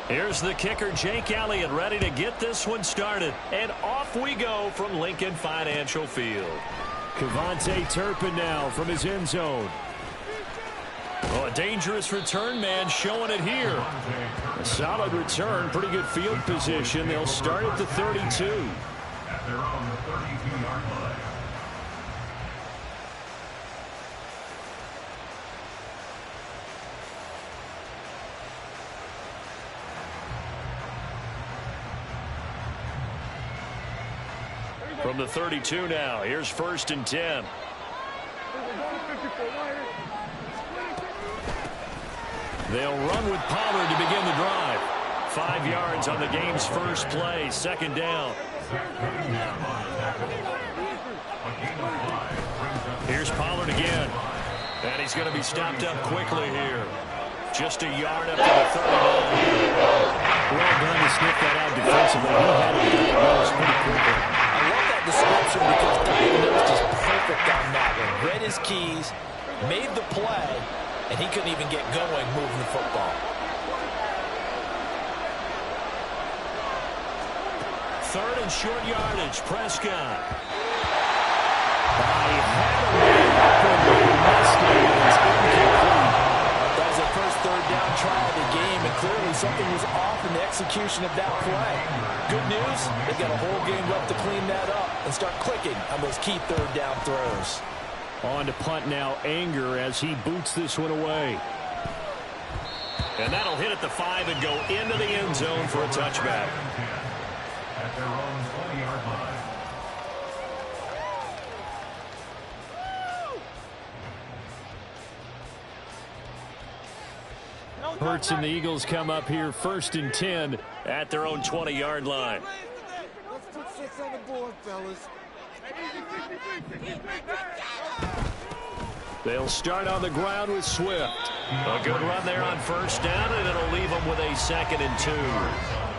Here's the kicker, Jake Elliott, ready to get this one started. And off we go from Lincoln Financial Field. Kevontae Turpin now from his end zone. Oh, a dangerous return man showing it here. A solid return, pretty good field position. They'll start at the 32. At their own 32-yard line. From the 32 now, here's 1st and 10. They'll run with Pollard to begin the drive. 5 yards on the game's first play, 2nd down. Here's Pollard again. And he's going to be stopped up quickly here. Just a yard up to the 39. Well done to sniff that out defensively. He had it diagnosed pretty quickly. I love that description because diagnosed is perfect on that one. Read his keys, made the play, and he couldn't even get going moving the football. Third and short yardage, Prescott. That was their first 3rd down try of the game, and clearly something was off in the execution of that play. Good news, they've got a whole game left to clean that up and start clicking on those key 3rd down throws. On to punt now, Anger as he boots this one away. And that'll hit at the 5 and go into the end zone for a touchback. At their own 20-yard line. Hurts and the Eagles come up here 1st and 10 at their own 20-yard line. Let's put 6 on the board, fellas. They'll start on the ground with Swift. A good run there on 1st down, and it'll leave them with a 2nd and 2.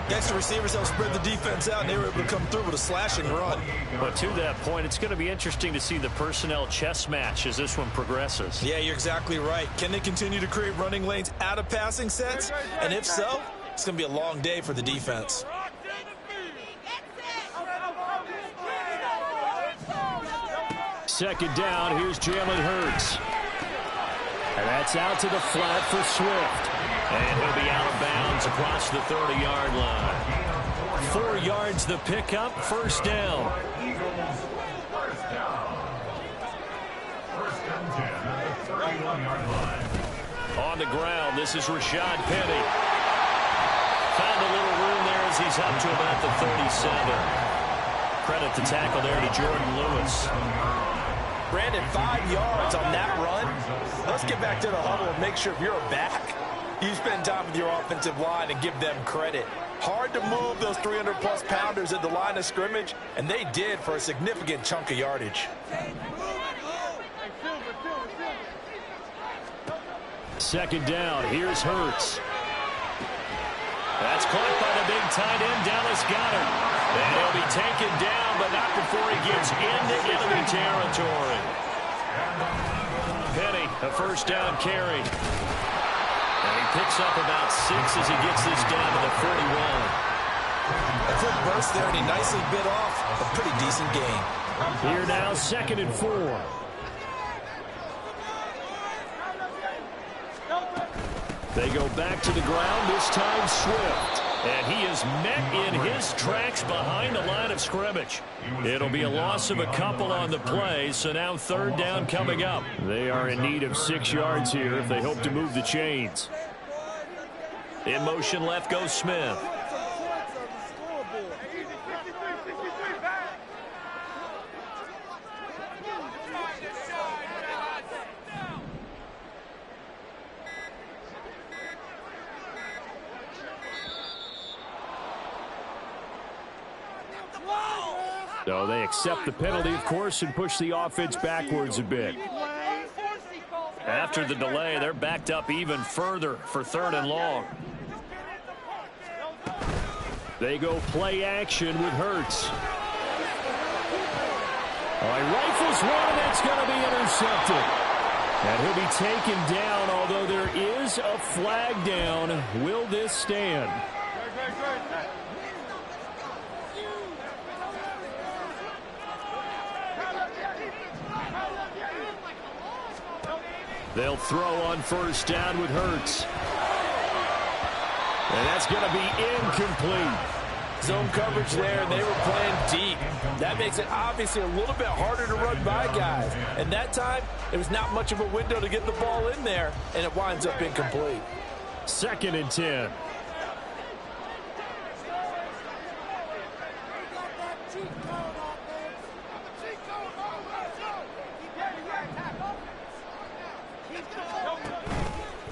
Next, the receivers helped spread the defense out, and they were able to come through with a slashing run. But to that point, it's going to be interesting to see the personnel chess match as this one progresses. Yeah, you're exactly right. Can they continue to create running lanes out of passing sets? And if so, it's going to be a long day for the defense. Second down, here's Jalen Hurts. And that's out to the flat for Swift. And he'll be out of bounds across the 30-yard line. 4 yards the pickup, 1st down. First and 10 at the 31-yard line. On the ground, this is Rashad Penny. Found a little room there as he's up to about the 37. Credit the tackle there to Jordan Lewis. Brandon, 5 yards on that run. Let's get back to the huddle and make sure if you're a back, you spend time with your offensive line and give them credit. Hard to move those 300-plus pounders at the line of scrimmage, and they did for a significant chunk of yardage. Second down, here's Hurts. That's caught by the big tight end, Dallas Goedert. And he'll be taken down, but not before he gets into enemy territory. Penny, a 1st down carry. And he picks up about 6 as he gets this down to the 41. A quick burst there, and he nicely bit off a pretty decent gain. Here now, 2nd and 4. They go back to the ground, this time Swift. And he is met in his tracks behind the line of scrimmage. It'll be a loss of a couple on the play, so now 3rd down coming up. They are in need of 6 yards here if they hope to move the chains. In motion left goes Smith. So they accept the penalty, of course, and push the offense backwards a bit. After the delay, they're backed up even further for 3rd and long. They go play action with Hurts. All right, rifles one, and that's going to be intercepted. And he'll be taken down, although there is a flag down. Will this stand? They'll throw on 1st down with Hurts. And that's going to be incomplete. Zone coverage there, and they were playing deep. That makes it obviously a little bit harder to run by guys. And that time, it was not much of a window to get the ball in there, and it winds up incomplete. 2nd and 10.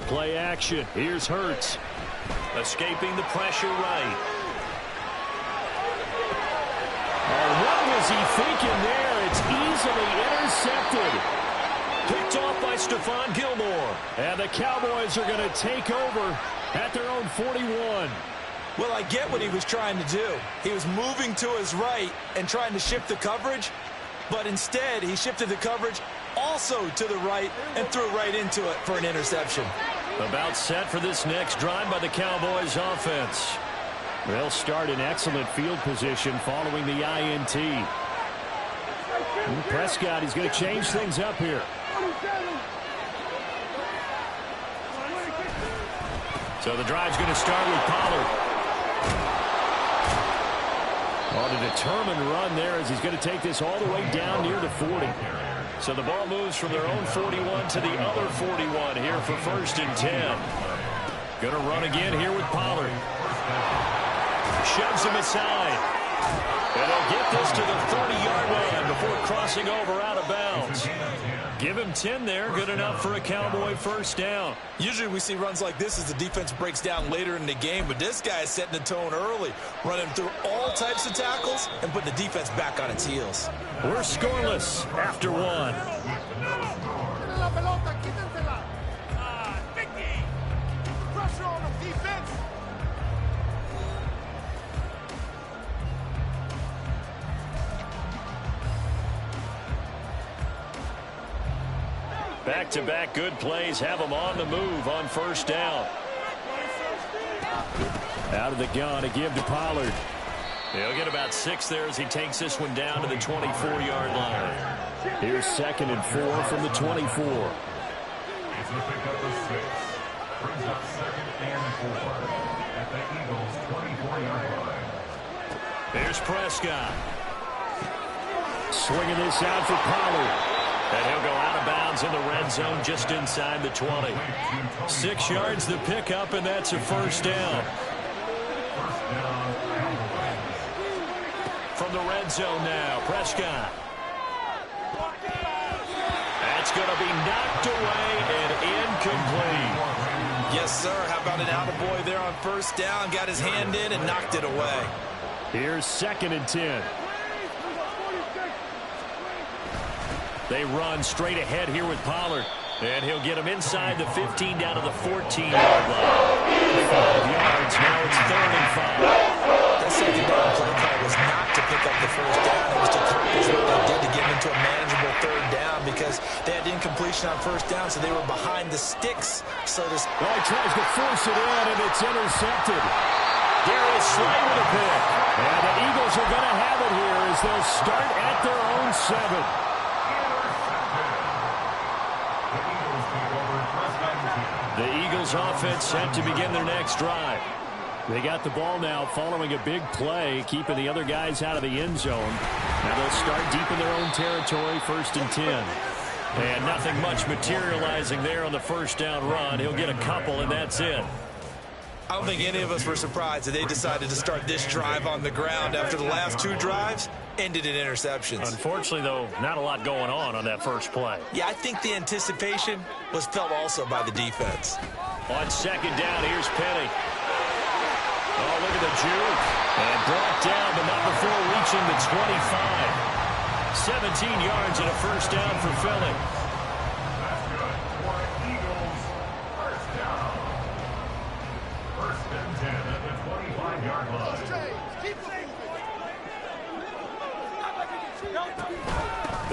Play action. Here's Hurts. Escaping the pressure right. What was he thinking there? It's easily intercepted. Picked off by Stephon Gilmore. And the Cowboys are going to take over at their own 41. Well, I get what he was trying to do. He was moving to his right and trying to shift the coverage, but instead he shifted the coverage also to the right and threw right into it for an interception. About set for this next drive by the Cowboys offense. They'll start in excellent field position following the INT. And Prescott, he's going to change things up here. So the drive's going to start with Pollard. On a determined run there as he's going to take this all the way down near the 40. So the ball moves from their own 41 to the other 41 here for 1st and 10. Going to run again here with Pollard. Shoves him aside. And he'll get this to the 30-yard line before crossing over out of bounds. Give him 10 there. Good enough for a Cowboy 1st down. Usually we see runs like this as the defense breaks down later in the game, but this guy is setting the tone early, running through all types of tackles and putting the defense back on its heels. We're scoreless after 1. Pressure on the defense. Back-to-back good plays have them on the move on 1st down. Out of the gun to give to Pollard. He'll get about 6 there as he takes this one down to the 24-yard line. Here's 2nd and 4 from the 24. It's a pickup of 6. Brings up 2nd and 4 at the Eagles' 24-yard line. There's Prescott. Swinging this out for Pollard. And he'll go out of bounds in the red zone just inside the 20. 6 yards the pickup, and that's a 1st down. From the red zone now, Prescott. That's going to be knocked away and incomplete. Yes, sir. How about an attaboy there on 1st down? Got his hand in and knocked it away. Here's 2nd and 10. They run straight ahead here with Pollard. And he'll get him inside the 15 down to the 14-yard line. 5 yards. Now it's 3rd and 5. That 2nd down play call was not to pick up the 1st down. It was to accomplish what they did to get into a manageable 3rd down because they had incompletion on 1st down, so they were behind the sticks. So this. Well, he tries to force it in, and it's intercepted. Darius Slay with a pick. And the Eagles are going to have it here as they'll start at their own 7. The Eagles offense set to begin their next drive. They got the ball now following a big play, keeping the other guys out of the end zone. Now they'll start deep in their own territory, 1st and 10. And nothing much materializing there on the 1st down run. He'll get a couple, and that's it. I don't think any of us were surprised that they decided to start this drive on the ground after the last 2 drives ended in interceptions. Unfortunately, though, not a lot going on that first play. Yeah, I think the anticipation was felt also by the defense. On 2nd down, here's Penny. Oh, look at the juke. And brought down, but not before reaching the 25. 17 yards and a 1st down for Philly.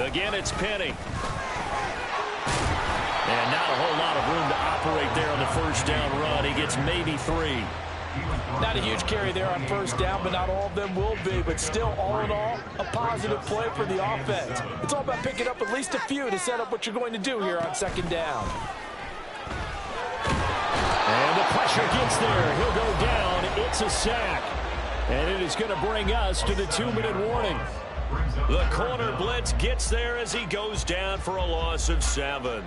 Again, it's Penny. And not a whole lot of room to operate there on the first down run. He gets maybe 3. Not a huge carry there on first down, but not all of them will be. But still, all in all, a positive play for the offense. It's all about picking up at least a few to set up what you're going to do here on second down. And the pressure gets there. He'll go down. It's a sack. And it is going to bring us to the 2-minute warning. The corner blitz gets there as he goes down for a loss of 7.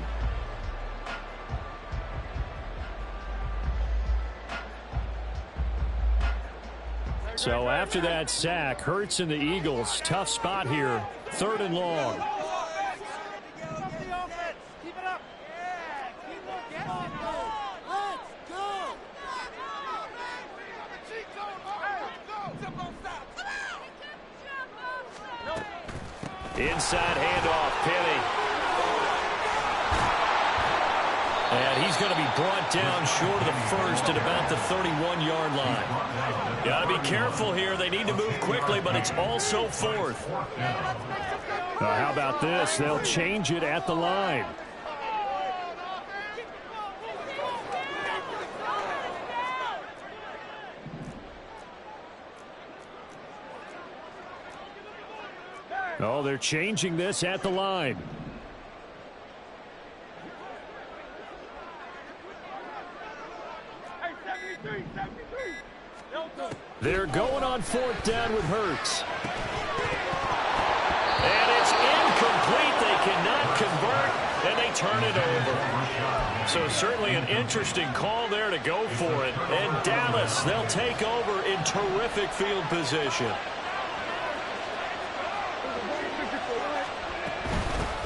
So after that sack, Hurts and the Eagles, tough spot here, 3rd and long. Inside handoff, Penny. And he's going to be brought down short of the first at about the 31-yard line. Got to be careful here. They need to move quickly, but it's also 4th. How about this? They'll change it at the line. Oh, they're changing this at the line. They're going on 4th down with Hurts. And it's incomplete. They cannot convert, and they turn it over. So certainly an interesting call there to go for it. And Dallas, they'll take over in terrific field position.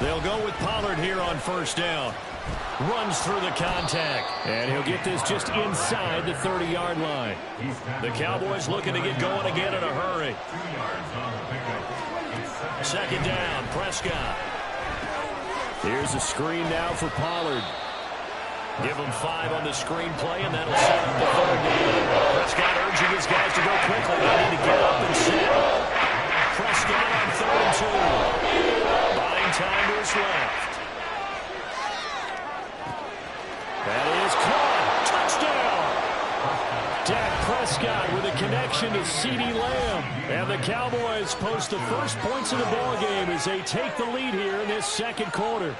They'll go with Pollard here on first down. Runs through the contact. And he'll get this just inside the 30-yard line. The Cowboys looking to get going again in a hurry. 2nd down, Prescott. Here's a screen now for Pollard. Give him 5 on the screen play, and that'll set up the 3rd down. Prescott urging his guys to go quickly. They need to get up and set. Prescott on 3rd and 2. Buying time to his left. That is caught. Touchdown. Dak Prescott with a connection to CeeDee Lamb. And the Cowboys post the first points of the ballgame as they take the lead here in this 2nd quarter.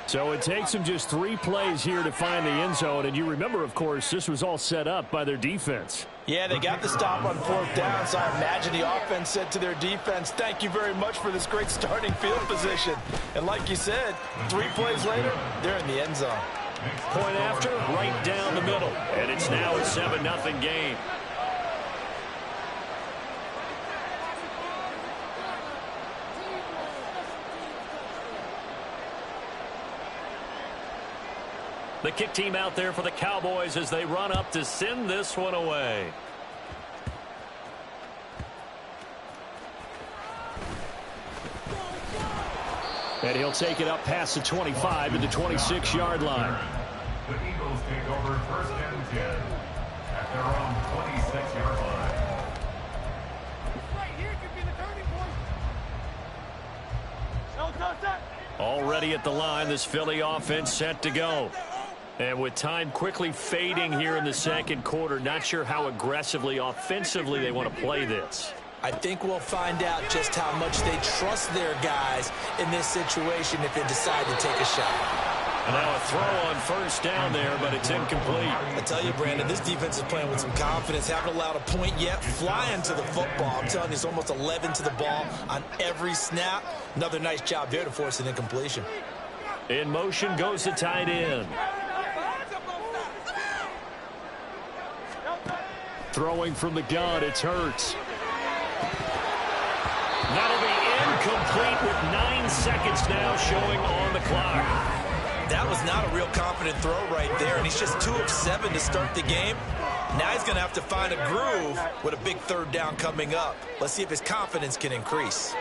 So it takes them just 3 plays here to find the end zone. And you remember, of course, this was all set up by their defense. Yeah, they got the stop on 4th down, so I imagine the offense said to their defense, thank you very much for this great starting field position. And like you said, 3 plays later, they're in the end zone. Point after, right down the middle. And it's now a 7-0 game. The kick team out there for the Cowboys as they run up to send this one away. And he'll take it up past the 25 to the 26-yard line. The Eagles take over 1st and 10 at their own 26-yard line. Right here could be the turning point. Already at the line, this Philly offense set to go. And with time quickly fading here in the 2nd quarter, not sure how aggressively, offensively they want to play this. I think we'll find out just how much they trust their guys in this situation if they decide to take a shot. And now a throw on first down there, but it's incomplete. I tell you, Brandon, this defense is playing with some confidence. Haven't allowed a point yet. Flying to the football. I'm telling you, it's almost 11 to the ball on every snap. Another nice job there to force an incompletion. In motion goes the tight end. Throwing from the gun, it's Hurts. That'll be incomplete with 9 seconds now showing on the clock. That was not a real confident throw right there, and he's just 2 of 7 to start the game. Now he's going to have to find a groove with a big 3rd down coming up. Let's see if his confidence can increase.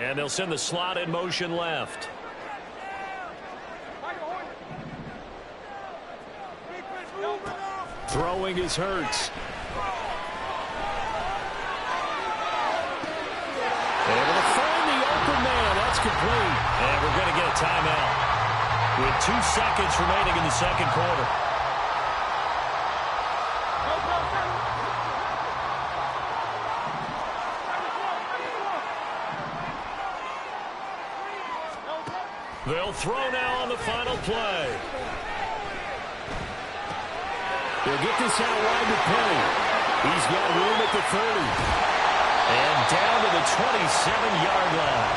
And they'll send the slot in motion left. Throwing is Hurts. Able to find the open man. That's complete. And we're going to get a timeout with 2 seconds remaining in the second quarter. They'll throw now on the final play. They'll get this out wide to Penny. He's got room at the 30. And down to the 27-yard line.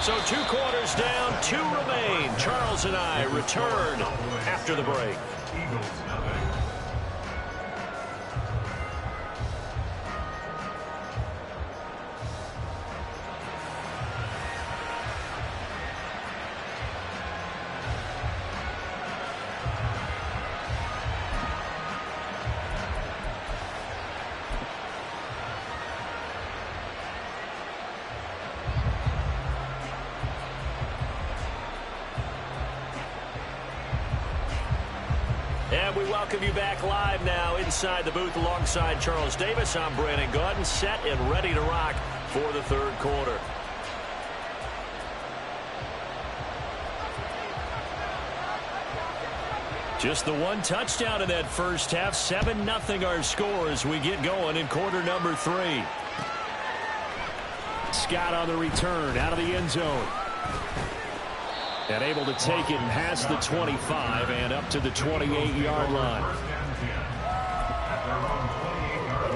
So 2 quarters down, 2 remain. Charles and I return after the break. Eagles nothing. And we welcome you back live now inside the booth alongside Charles Davis. I'm Brandon Gaudin, set and ready to rock for the third quarter. Just the 1 touchdown in that first half. 7-0 our score as we get going in quarter number 3. Scott on the return out of the end zone. And able to take it past the 25 and up to the 28-yard line. First and 10 at their own 28-yard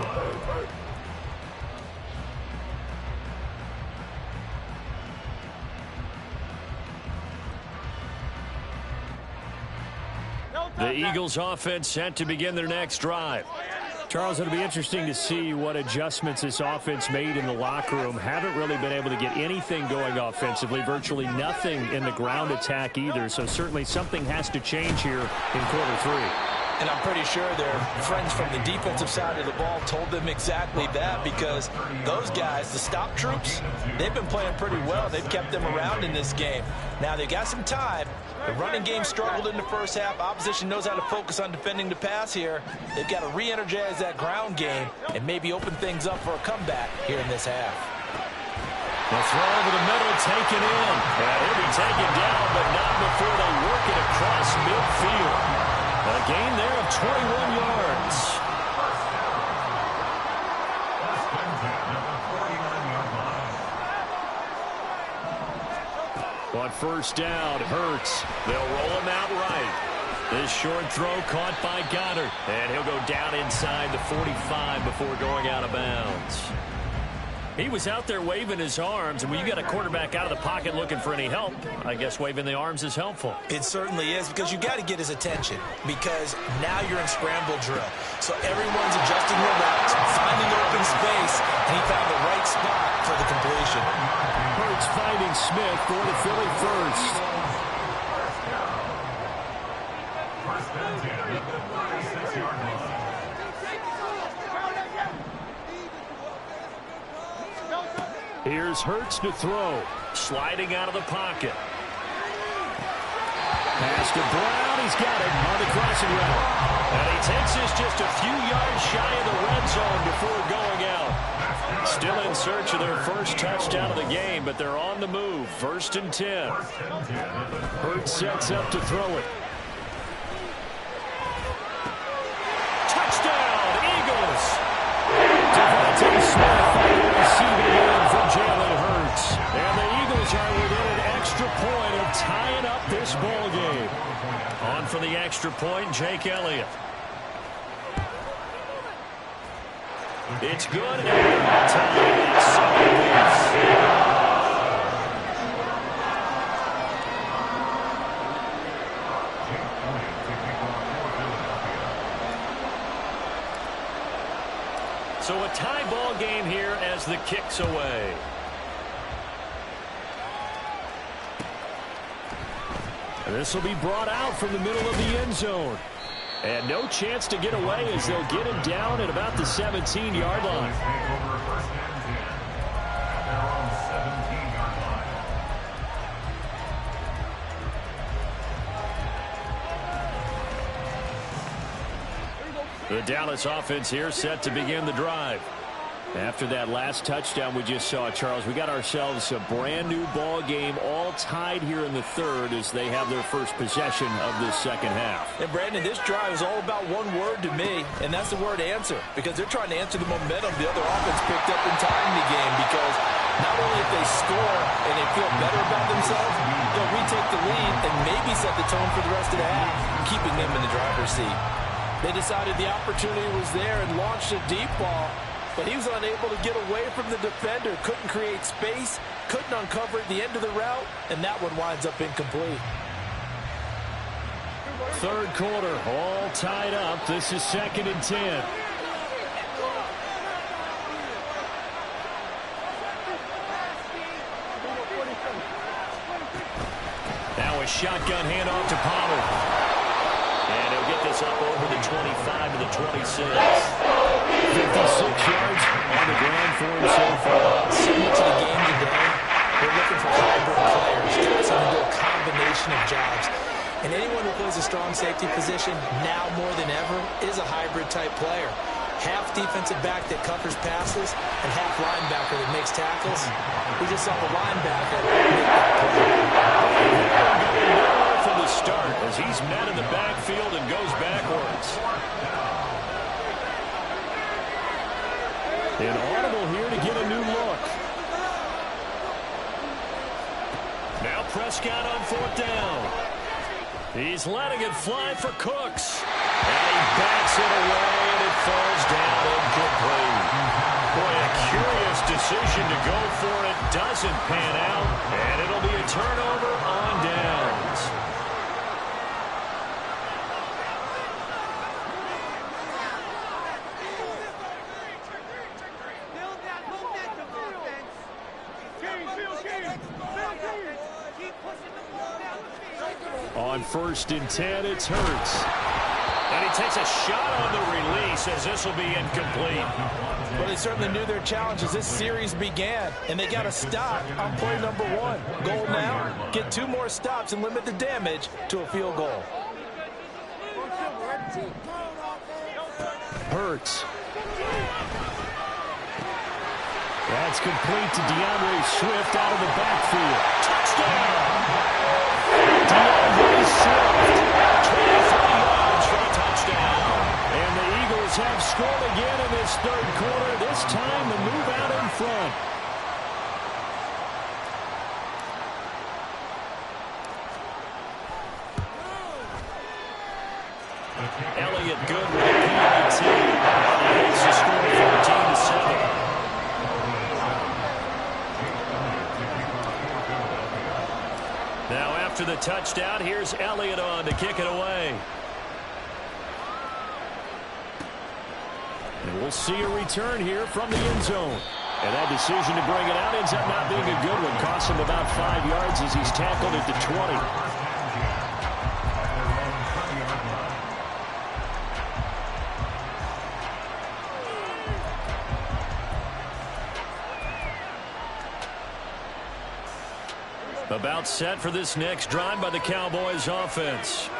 line. The Eagles offense set to begin their next drive. Charles, it'll be interesting to see what adjustments this offense made in the locker room. Haven't really been able to get anything going offensively, virtually nothing in the ground attack either. So certainly something has to change here in quarter 3. And I'm pretty sure their friends from the defensive side of the ball told them exactly that, because those guys, the stop troops, they've been playing pretty well. They've kept them around in this game. Now they've got some time. The running game struggled in the first half. Opposition knows how to focus on defending the pass here. They've got to re-energize that ground game and maybe open things up for a comeback here in this half. The throw over the middle, taken in. And he'll be taken down, but not before they work it across midfield. A gain there of 21 yards. First and 10 at the 49-yard line. On first down, Hurts. They'll roll him out right. This short throw caught by Goddard. And he'll go down inside the 45 before going out of bounds. He was out there waving his arms, and when you got a quarterback out of the pocket looking for any help, I guess waving the arms is helpful. It certainly is, because you got to get his attention, because now you're in scramble drill. So everyone's adjusting their routes, finding open space, and he found the right spot for the completion. Hurts finding Smith, going to Philly first. First and 10 at the 36-yard line. Here's Hurts to throw. Sliding out of the pocket. Pass to Brown. He's got it on the crossing route. And he takes this just a few yards shy of the red zone before going out. Still in search of their first touchdown of the game, but they're on the move. First and 10. Hurts sets up to throw it. Touchdown, Eagles! Devontae Smith receiving in from Jalen Hurts. And the Eagles are within an extra point of tying up this ball game. On for the extra point, Jake Elliott. It's good, and time. It's 7 apiece. So a tie ball game here as the kick's away. This will be brought out from the middle of the end zone. And no chance to get away as they'll get him down at about the 17-yard line. Take over first and 10 at their own 17-yard line. The Dallas offense here set to begin the drive. After that last touchdown we just saw, Charles, we got ourselves a brand new ball game, all tied here in the third as they have their first possession of this second half. And Brandon, this drive is all about one word to me, and that's the word answer, because they're trying to answer the momentum the other offense picked up in time in the game, because not only if they score and they feel better about themselves, they'll retake the lead and maybe set the tone for the rest of the half, keeping them in the driver's seat. They decided the opportunity was there and launched a deep ball, but he was unable to get away from the defender, couldn't create space, couldn't uncover at the end of the route, and that one winds up incomplete. Third quarter, all tied up. This is 2nd and 10. Now a shotgun handoff to Pollard. And he'll get this up over the 25 to the 26. 56 yards on the ground for him so far. So much of the game today, we're looking for hybrid players, guys who can do a combination of jobs. And anyone who plays a strong safety position now more than ever is a hybrid type player. Half defensive back that covers passes and half linebacker that makes tackles. We just saw the linebacker make that play. From the start as he's met in the backfield and goes backwards. An audible here to get a new look. Now Prescott on 4th down. He's letting it fly for Cooks. And he backs it away and it falls down incomplete. Boy, a curious decision to go for it. Doesn't pan out. And it'll be a turnover on downs. On 1st and 10, it's Hurts. And he takes a shot on the release as this will be incomplete. Well, they certainly knew their challenge as this series began, and they got a stop on play number 1. Goal now, get 2 more stops and limit the damage to a field goal. Hurts. That's complete to DeAndre Swift out of the backfield. Touchdown! DeAndre Swift, 23 yards for a touchdown. And the Eagles have scored again in this third quarter. This time the move out in front. Elliott good with the PAT. He makes the score 14-7. Now after the touchdown, here's Elliott on to kick it away. And we'll see a return here from the end zone. And that decision to bring it out ends up not being a good one. Costs him about 5 yards as he's tackled at the 20. About set for this next drive by the Cowboys offense.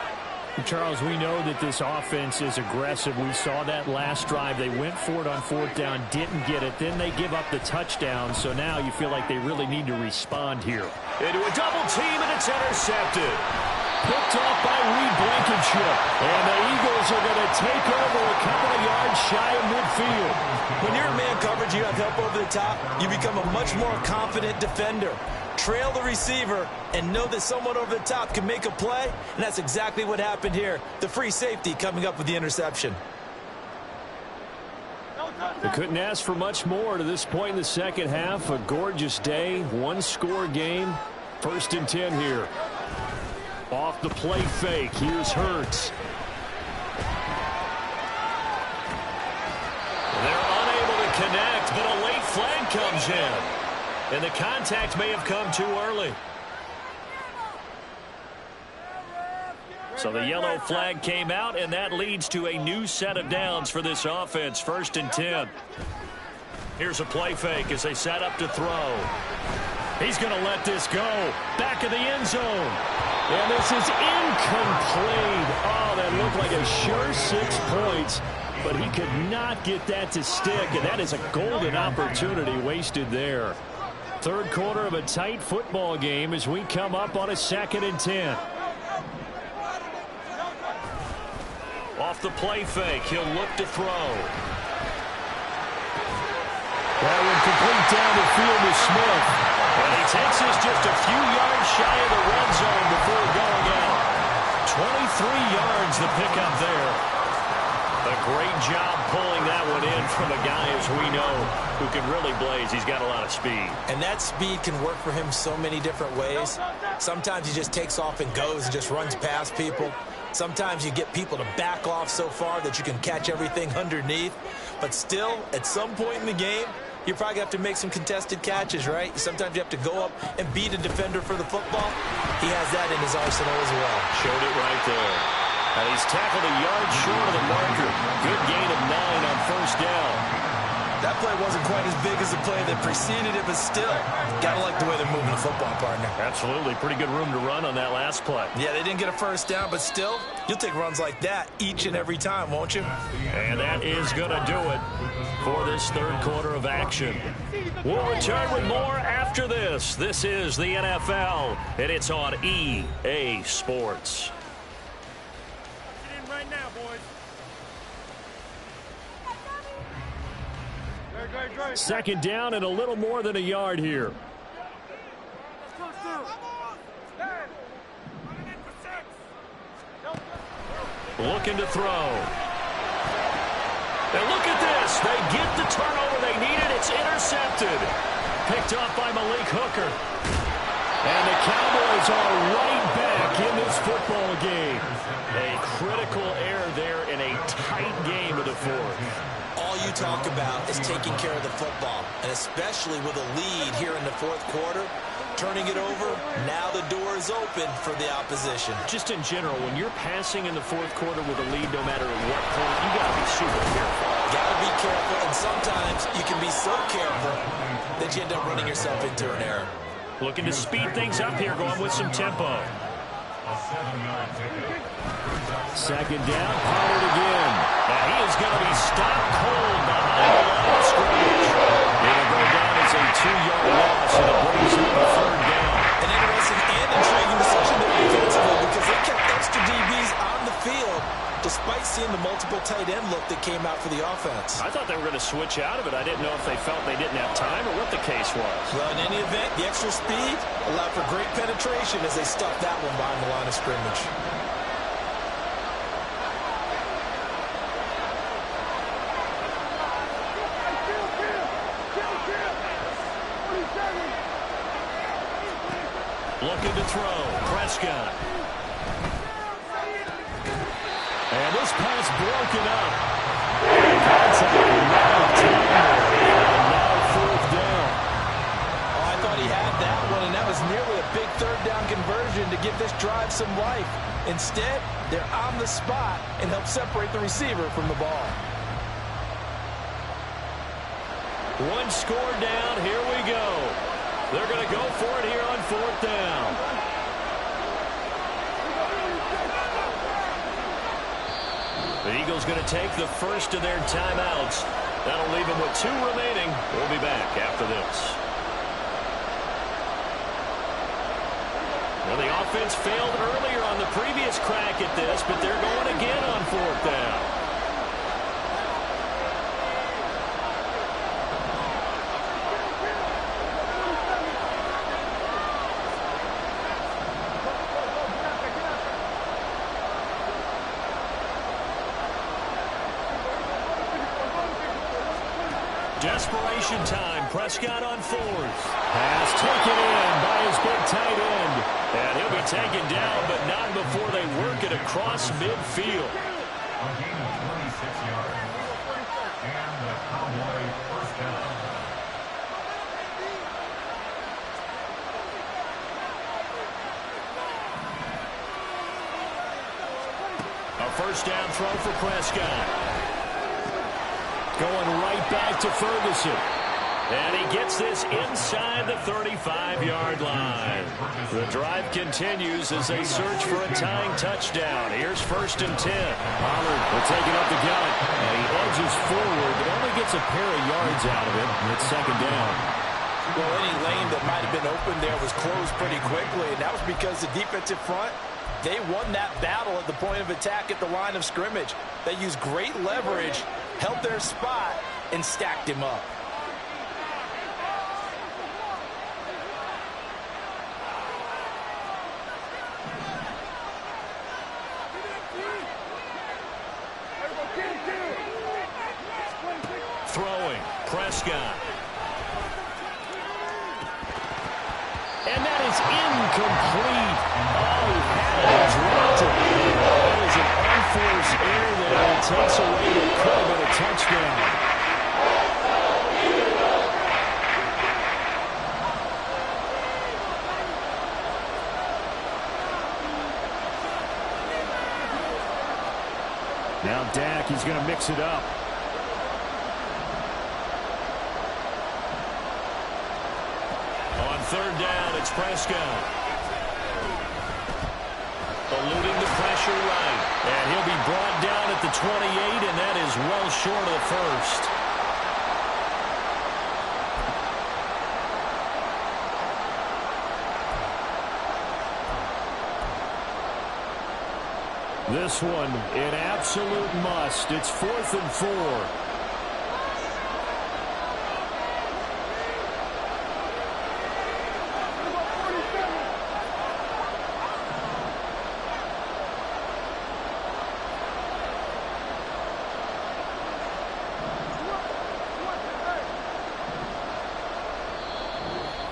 Charles, we know that this offense is aggressive. We saw that last drive. They went for it on 4th down, didn't get it. Then they give up the touchdown. So now you feel like they really need to respond here. Into a double team, and it's intercepted. Picked off by Reed Blankenship. And the Eagles are going to take over a couple of yards shy of midfield. When you're in man coverage, you have help over the top, you become a much more confident defender. Trail the receiver and know that someone over the top can make a play, and that's exactly what happened here. The free safety coming up with the interception. They couldn't ask for much more to this point in the second half. A gorgeous day, one-score game. 1st and 10 here. Off the play fake, here's Hurts. They're unable to connect, but a late flag comes in. And the contact may have come too early. So the yellow flag came out, and that leads to a new set of downs for this offense. 1st and 10. Here's a play fake as they set up to throw. He's going to let this go. Back of the end zone. And this is incomplete. Oh, that looked like a sure 6 points. but he could not get that to stick, and that is a golden opportunity wasted there. Third quarter of a tight football game as we come up on a 2nd and 10. Off the play fake, he'll look to throw. That one complete down the field to Smith. And he takes us just a few yards shy of the red zone before going out. 23 yards the pickup there. A great job pulling that one in from a guy, as we know, who can really blaze. He's got a lot of speed. And that speed can work for him so many different ways. Sometimes he just takes off and goes and just runs past people. Sometimes you get people to back off so far that you can catch everything underneath. But still, at some point in the game, you probably have to make some contested catches, right? Sometimes you have to go up and beat a defender for the football. He has that in his arsenal as well. Showed it right there. And he's tackled a yard short of the marker. Good gain of 9 on first down. That play wasn't quite as big as the play that preceded it, but still, gotta like the way they're moving the football, partner. Absolutely. Pretty good room to run on that last play. Yeah, they didn't get a first down, but still, you'll take runs like that each and every time, won't you? And that is going to do it for this third quarter of action. We'll return with more after this. This is the NFL, and it's on EA Sports. Get in right now, boys. 2nd down and a little more than a yard here. Looking to throw. And look at this. They get the turnover they needed. It's intercepted. Picked off by Malik Hooker. And the Cowboys are right back in this football game. A critical error there in a tight game of the fourth. All you talk about is taking care of the football, and especially with a lead here in the fourth quarter, turning it over, now the door is open for the opposition. Just in general, when you're passing in the fourth quarter with a lead, no matter at what point, you got to be super careful. Got to be careful, and sometimes you can be so careful that you end up running yourself into an error. Looking to speed things up here, going with some tempo. A 7-yard pickup. 2nd down, Pollard again. Now he is going to be stopped cold behind the line of scrimmage. It'll go down as a 2-yard loss, and it brings up a 3rd down. An interesting and intriguing decision there defensively because they kept extra DBs on the field despite seeing the multiple tight end look that came out for the offense. I thought they were going to switch out of it. I didn't know if they felt they didn't have time or what the case was. Well, in any event, the extra speed allowed for great penetration as they stuffed that one behind the line of scrimmage. Looking to throw. Prescott. And this pass broken up. That's a lot of time. And now 4th down. Oh, I thought he had that one, and that was nearly a big 3rd down conversion to give this drive some life. Instead, they're on the spot and help separate the receiver from the ball. One score down. Here we go. They're going to go for it here on 4th down. The Eagles going to take the first of their timeouts. That'll leave them with 2 remaining. We'll be back after this. Well, the offense failed earlier on the previous crack at this, but they're going again on 4th down. Desperation time. Prescott on 4th. Pass taken in by his big tight end. And he'll be taken down, but not before they work it across midfield. A gain of 26 yards. And the Cowboy first down. A first down throw for Prescott. Going right back to Ferguson. And he gets this inside the 35-yard line. The drive continues as they search for a tying touchdown. Here's 1st and 10. Pollard will take it up the gut. And he edges forward, but only gets a pair of yards out of it. And it's 2nd down. Well, any lane that might have been open there was closed pretty quickly, and that was because the defensive front, they won that battle at the point of attack at the line of scrimmage. They used great leverage, held their spot, and stacked him up. Throwing, Prescott. And that is incomplete. Oh, he had it, dropped it. That is an unforced error there. It takes away what could have been a touchdown. Now Dak, he's going to mix it up. On 3rd down, it's Prescott. Eluding the pressure right. And he'll be brought down at the 28, and that is well short of the 1st. This one, an absolute must. It's 4th and 4.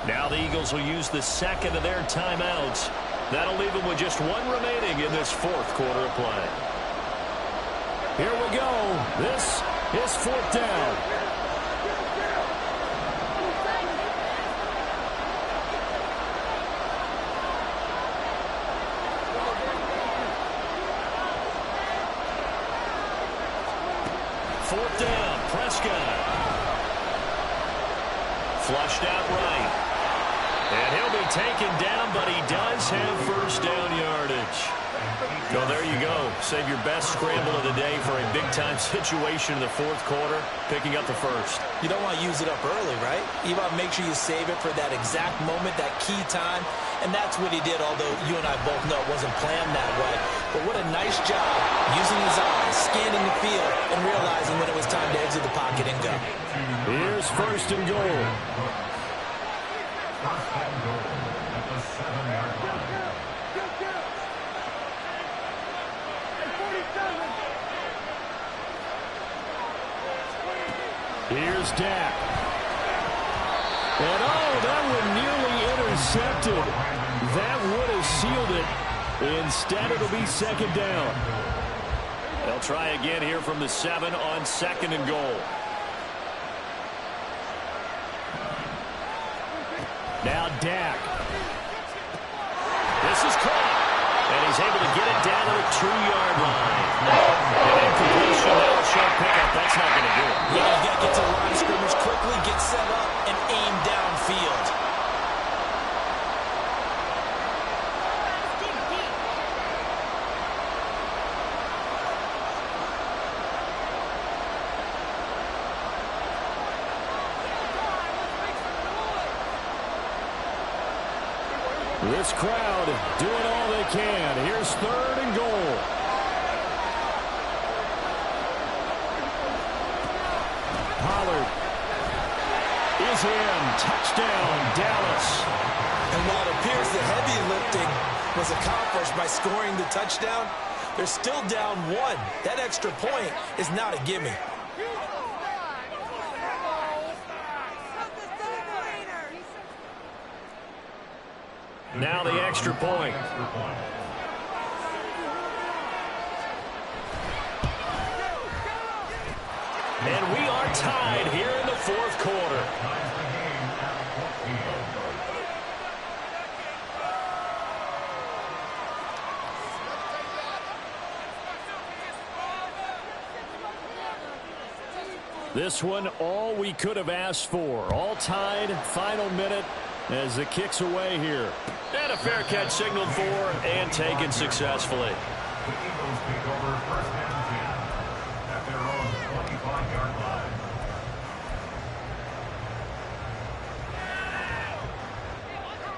Now the Eagles will use the 2nd of their timeouts. That'll leave them with just 1 remaining in this 4th quarter of play. Here we go. This is 4th down. Fourth down, Prescott. Flushed out right. And he'll be taken down, but he does have 1st down yardage. So there you go. Save your best scramble of the day for a big-time situation in the 4th quarter, picking up the 1st. You don't want to use it up early, right? You want to make sure you save it for that exact moment, that key time. And that's what he did, although you and I both know it wasn't planned that way. But what a nice job using his eyes, scanning the field, and realizing when it was time to exit the pocket and go. Here's 1st and goal. 1st and goal at the 7-yard line. Here's Dak. And oh, that one nearly intercepted. That would have sealed it. Instead, it'll be 2nd down. They'll try again here from the 7 on 2nd and goal. Now Dak. This is caught. And he's able to get it down to the 2-yard line. An incompletion, that'll show pickup. That's not going to do it. Yeah, you got to get to the line of scrimmage quickly, get set up, and aim downfield. This crowd doing all they can. Here's 3rd and goal. Pollard is in. Touchdown, Dallas. And while it appears the heavy lifting was accomplished by scoring the touchdown, they're still down 1. That extra point is not a gimme. Now the extra point. And we are tied here in the 4th quarter. This one, all we could have asked for. All tied, final minute as the kick's away here. And a fair catch signaled for and taken successfully. The Eagles take over first and 10 at their own 25-yard line.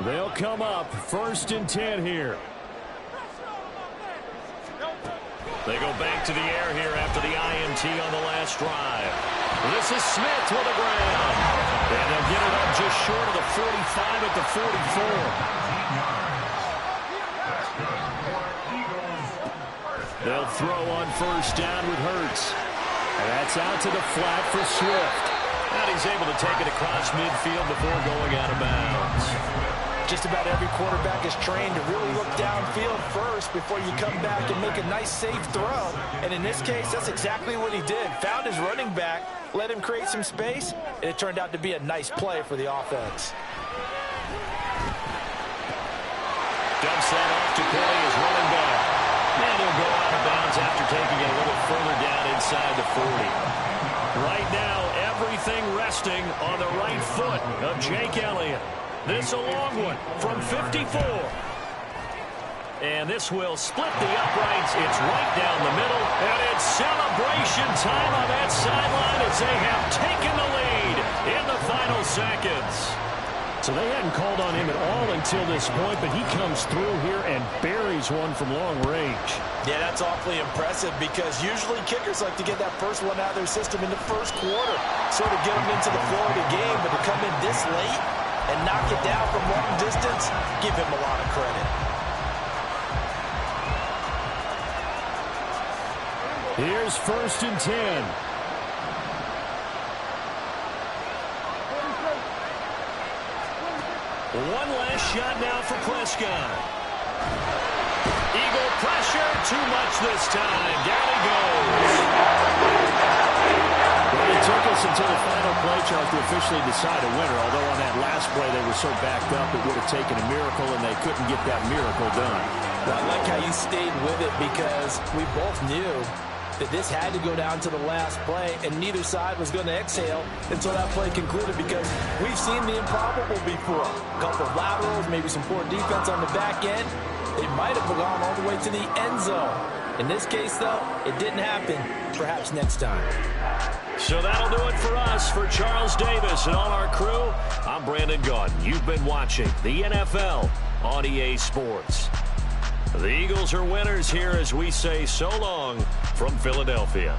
They'll come up first and 10 here. They go back to the air here after the INT on the last drive. This is Smith with the ground. And they'll get it up just short of the 45 at the 44. They'll throw on first down with Hurts. And that's out to the flat for Swift. And he's able to take it across midfield before going out of bounds. Just about every quarterback is trained to really look downfield first before you come back and make a nice, safe throw. And in this case, that's exactly what he did. Found his running back, let him create some space, and it turned out to be a nice play for the offense. Dumps that off to Corey as running back. And he'll go out of bounds after taking it a little further down inside the 40. Right now, everything resting on the right foot of Jake Elliott. This a long one from 54. And this will split the uprights. It's right down the middle. And it's celebration time on that sideline as they have taken the lead in the final seconds. So they hadn't called on him at all until this point, but he comes through here and buries one from long range. Yeah, that's awfully impressive because usually kickers like to get that first one out of their system in the first quarter, sort of get them into the flow of the game, but to come in this late and knock it down from long distance, give him a lot of credit. Here's first and 10. One last shot now for Prescott. Eagle pressure, too much this time. Down he goes. Well, it took us until the final play, Charles, to officially decide a winner, although on that last play they were so backed up it would have taken a miracle, and they couldn't get that miracle done. Well, I like how you stayed with it because we both knew that this had to go down to the last play, and neither side was going to exhale until that play concluded because we've seen the improbable before. A couple of laterals, maybe some poor defense on the back end. They might have gone all the way to the end zone. In this case, though, it didn't happen. Perhaps next time. So that'll do it for us. For Charles Davis and all our crew, I'm Brandon Gaudin. You've been watching the NFL on EA Sports. The Eagles are winners here as we say so long from Philadelphia.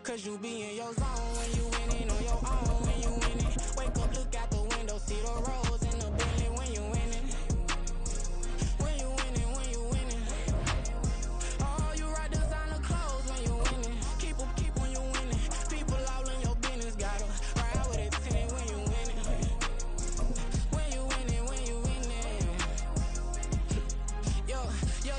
Cause you be in your zone when you winning on your own when you winning. Wake up, look out the window, see the rose in the Bentley when you winning. When you winning, when you winning. Oh, you ride designer clothes when you winning. Keep when you winning. People all in your business, gotta ride with it when you winning. When you winning, when you winning. Yo,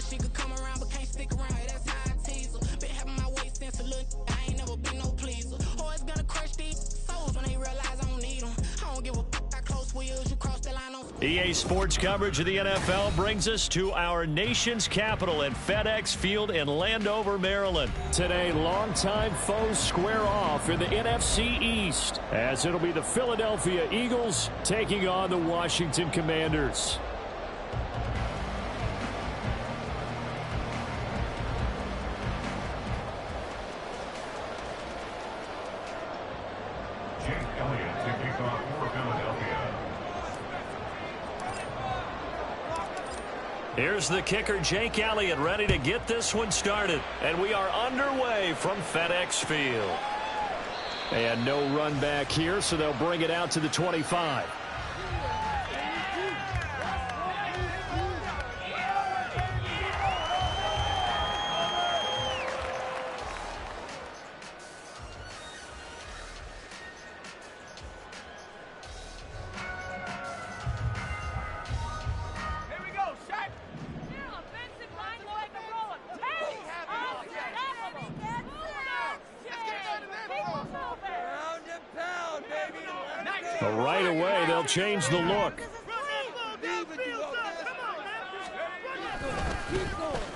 she could come around but can't stick around. That's how I tease her. Been having my waist since a little. I ain't never been no pleaser. Always gonna crush these souls when they realize I don't need them. I don't give a f*** how close wheels you cross the line on. EA Sports coverage of the NFL brings us to our nation's capital at FedEx Field in Landover, Maryland. Today, longtime foes square off in the NFC East, as it'll be the Philadelphia Eagles taking on the Washington Commanders. Jake Elliott to kick off for Philadelphia. Here's the kicker, Jake Elliott, ready to get this one started. And we are underway from FedEx Field. And no run back here, so they'll bring it out to the 25. Right away, they'll change the look.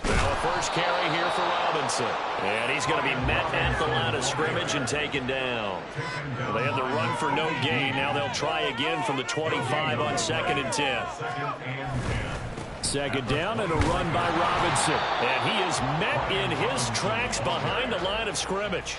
Now a first carry here for Robinson. And he's going to be met at the line of scrimmage and taken down. Well, they had the run for no gain. Now they'll try again from the 25 on 2nd and 10. Second down and a run by Robinson. And he is met in his tracks behind the line of scrimmage.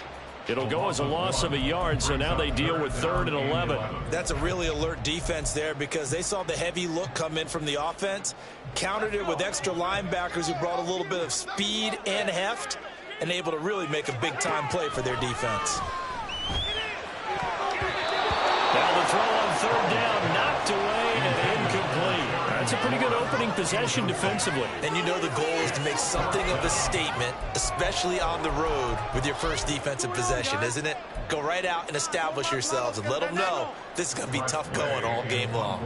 It'll go as a loss of a yard, so now they deal with 3rd and 11. That's a really alert defense there because they saw the heavy look come in from the offense, countered it with extra linebackers who brought a little bit of speed and heft, and able to really make a big-time play for their defense. Now the throw on 3rd down, knocked away and incomplete. That's a pretty good opening possession defensively. And you know the goal is to make something of a statement, especially on the road with your first defensive possession, isn't it? Go right out and establish yourselves and let them know this is going to be tough going all game long.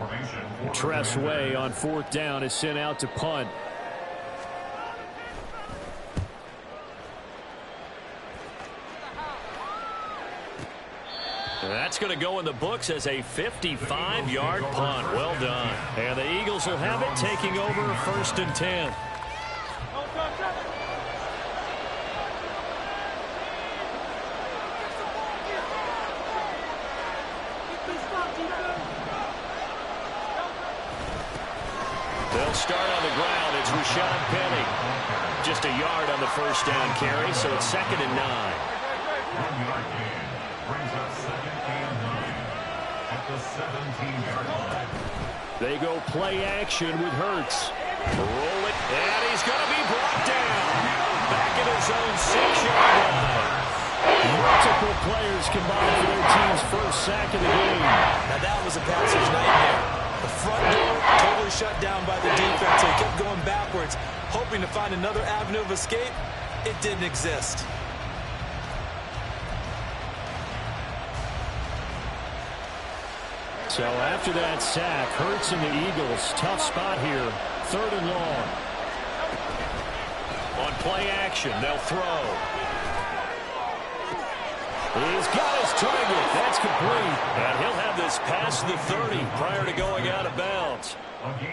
Tress Way on 4th down is sent out to punt. That's going to go in the books as a 55-yard punt. Well done. And the Eagles will have it, taking over 1st and 10. They'll start on the ground. It's Rashad Penny. Just a yard on the first down carry, so it's 2nd and 9. 1-yard gain. Brings up 2nd and 9 at the 17-yard line. They go play action with Hurts. Roll it, and he's going to be brought down. Back in his own 6-yard line. Multiple players combined for their team's first sack of the game. Now that was a passer's nightmare. The front door totally shut down by the defense. They kept going backwards, hoping to find another avenue of escape. It didn't exist. So after that sack, Hurts and the Eagles, tough spot here, 3rd and long. On play action, they'll throw. He's got his target. That's complete. And he'll have this past the 30 prior to going out of bounds.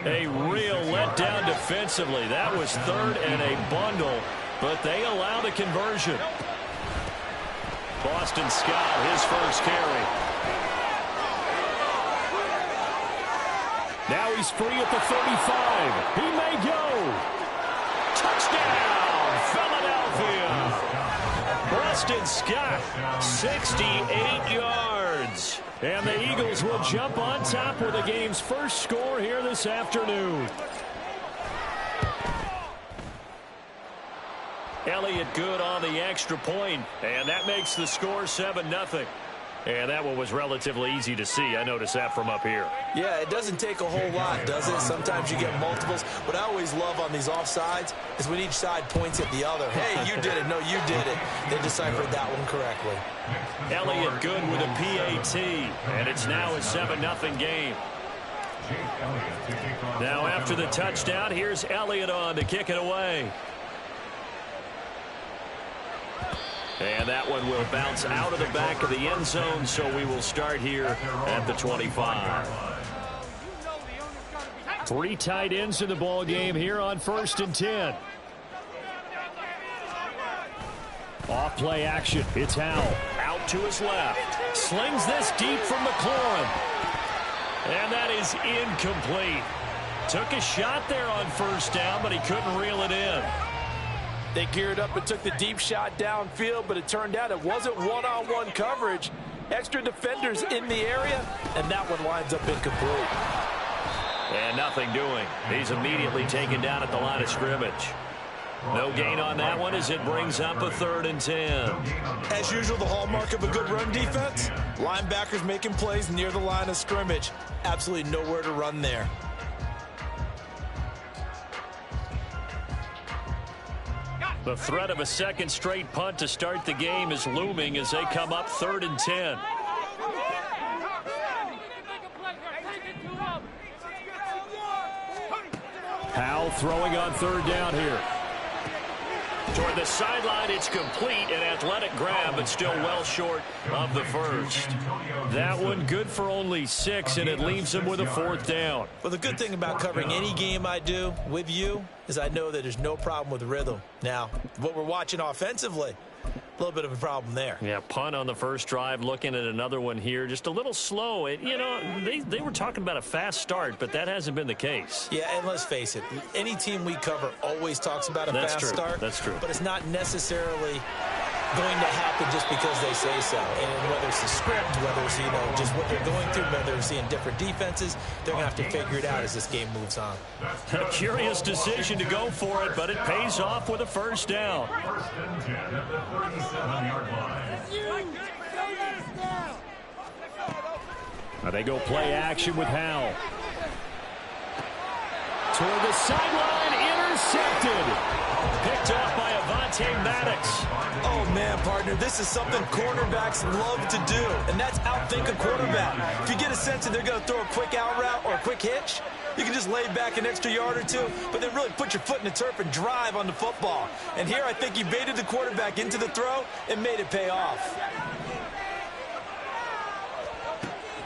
A real letdown defensively. That was 3rd and a bundle, but they allow the conversion. Boston Scott, his first carry. Now he's free at the 35. He may go. Touchdown, Philadelphia. Boston Scott, 68 yards. And the Eagles will jump on top with the game's first score here this afternoon. Elliott good on the extra point, and that makes the score 7-0. And that one was relatively easy to see. I noticed that from up here. Yeah, it doesn't take a whole lot, does it? Sometimes you get multiples. What I always love on these offsides is when each side points at the other. Hey, you did it. No, you did it. They deciphered that one correctly. Elliott good with a PAT, and it's now a 7-0 game. Now after the touchdown, here's Elliott on to kick it away. And that one will bounce out of the back of the end zone, so we will start here at the 25. 3 tight ends in the ball game here on 1st and 10. Off play action. It's Howell. Out to his left. Slings this deep from McLaurin. And that is incomplete. Took a shot there on 1st down, but he couldn't reel it in. They geared up and took the deep shot downfield, but it turned out it wasn't one-on-one coverage. Extra defenders in the area, and that one winds up incomplete. And nothing doing. He's immediately taken down at the line of scrimmage. No gain on that one as it brings up a 3rd and 10. As usual, the hallmark of a good run defense, linebackers making plays near the line of scrimmage. Absolutely nowhere to run there. The threat of a second straight punt to start the game is looming as they come up 3rd and 10. Howell throwing on 3rd down here. Toward the sideline, it's complete. An athletic grab, but still well short of the first. That one good for only 6, and it leaves him with a 4th down. Well, the good thing about covering any game I do with you is I know that there's no problem with rhythm. Now, what we're watching offensively, a little bit of a problem there. Yeah, punt on the first drive, looking at another one here. Just a little slow. You know, they were talking about a fast start, but that hasn't been the case. Yeah, and let's face it, any team we cover always talks about a fast start. That's true. But it's not necessarily going to happen just because they say so. And whether it's the script, whether it's, just what they're going through, whether they're seeing different defenses, they're going to have to figure it out as this game moves on. A curious decision to go for it, but it pays off with a first down. First and 10 at the 37-yard line. Now they go play action with Howell. Toward the sideline, intercepted. Picked off by Maddox. Oh, man, partner, this is something cornerbacks love to do, and that's outthink a quarterback. If you get a sense that they're going to throw a quick out route or a quick hitch, you can just lay back an extra yard or two, but then really put your foot in the turf and drive on the football. And here I think he baited the quarterback into the throw and made it pay off.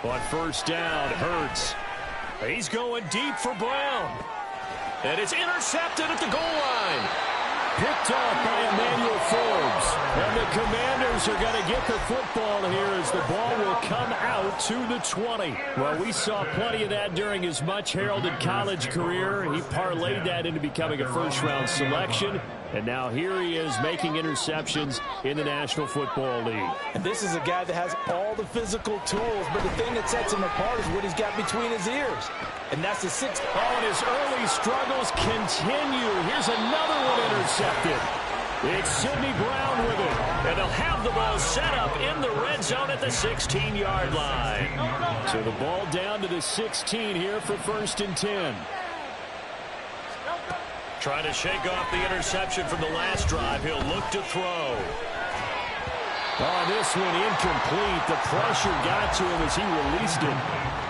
On first down, Hurts. He's going deep for Brown. And it's intercepted at the goal line. Picked off by Emmanuel Forbes. And the Commanders are going to get the football here as the ball will come out to the 20. Well, we saw plenty of that during his much-heralded college career. He parlayed that into becoming a first-round selection. And now here he is making interceptions in the National Football League. And this is a guy that has all the physical tools, but the thing that sets him apart is what he's got between his ears. And that's the 6th. Oh, and his early struggles continue. Here's another one intercepted. It's Sidney Brown with it. And they'll have the ball set up in the red zone at the 16-yard line. So the ball down to the 16 here for 1st and 10. Trying to shake off the interception from the last drive. He'll look to throw. Oh, this one incomplete. The pressure got to him as he released it.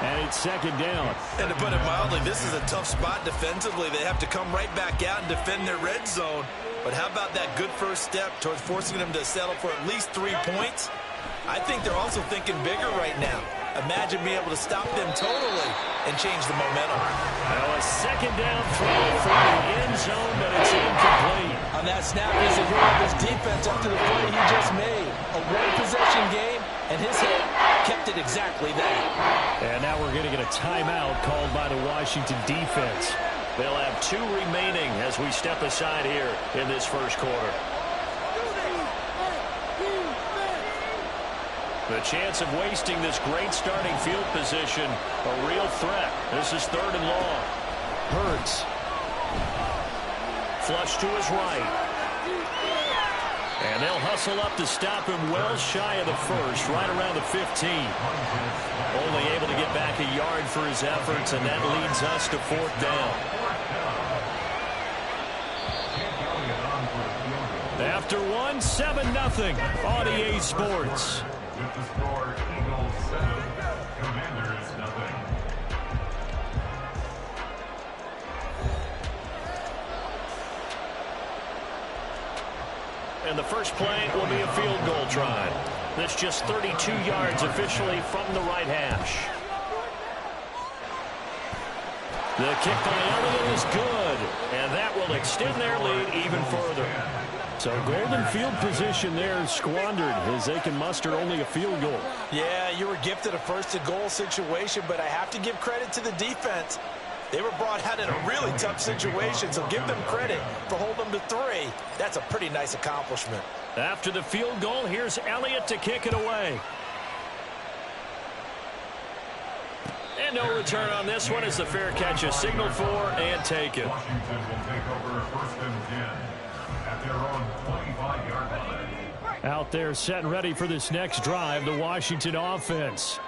And it's 2nd down. And to put it mildly, this is a tough spot defensively. They have to come right back out and defend their red zone. But how about that good first step towards forcing them to settle for at least 3 points? I think they're also thinking bigger right now. Imagine being able to stop them totally and change the momentum. Now a 2nd down throw for the end zone, but it's incomplete. On that snap, he's a hero of his defense after the play he just made. A one-possession game, and his hit kept it exactly that. And now we're going to get a timeout called by the Washington defense. They'll have 2 remaining as we step aside here in this first quarter. The chance of wasting this great starting field position, a real threat. This is 3rd and long. Hurts. Flush to his right. And they'll hustle up to stop him well shy of the first, right around the 15. Only able to get back a yard for his efforts, and that leads us to 4th down. After one, 7-0 on EA Sports. With the score, Eagles 7, Commanders 0. And the first play will be a field goal try. That's just 32 yards officially from the right hash. The kick by Elliott is good, and that will extend their lead even further. So golden field position there squandered as they can muster only a field goal. Yeah, you were gifted a first-to-goal situation, but I have to give credit to the defense. They were brought out in a really tough situation, so give them credit for holding them to 3. That's a pretty nice accomplishment. After the field goal, here's Elliott to kick it away. And no return on this one as the fair catch is signaled for and taken. Washington will take over 1st and 10 at their own 25-yard line. Out there set and ready for this next drive, the Washington offense.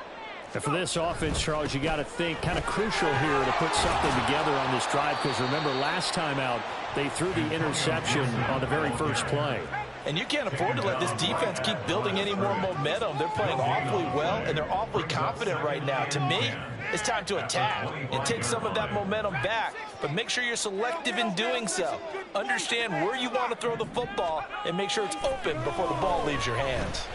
And for this offense, Charles, you got to think kind of crucial here to put something together on this drive, because remember last time out, they threw the interception on the very first play. And you can't afford to let this defense keep building any more momentum. They're playing awfully well, and they're awfully confident right now. To me, it's time to attack and take some of that momentum back, but make sure you're selective in doing so. Understand where you want to throw the football and make sure it's open before the ball leaves your hands.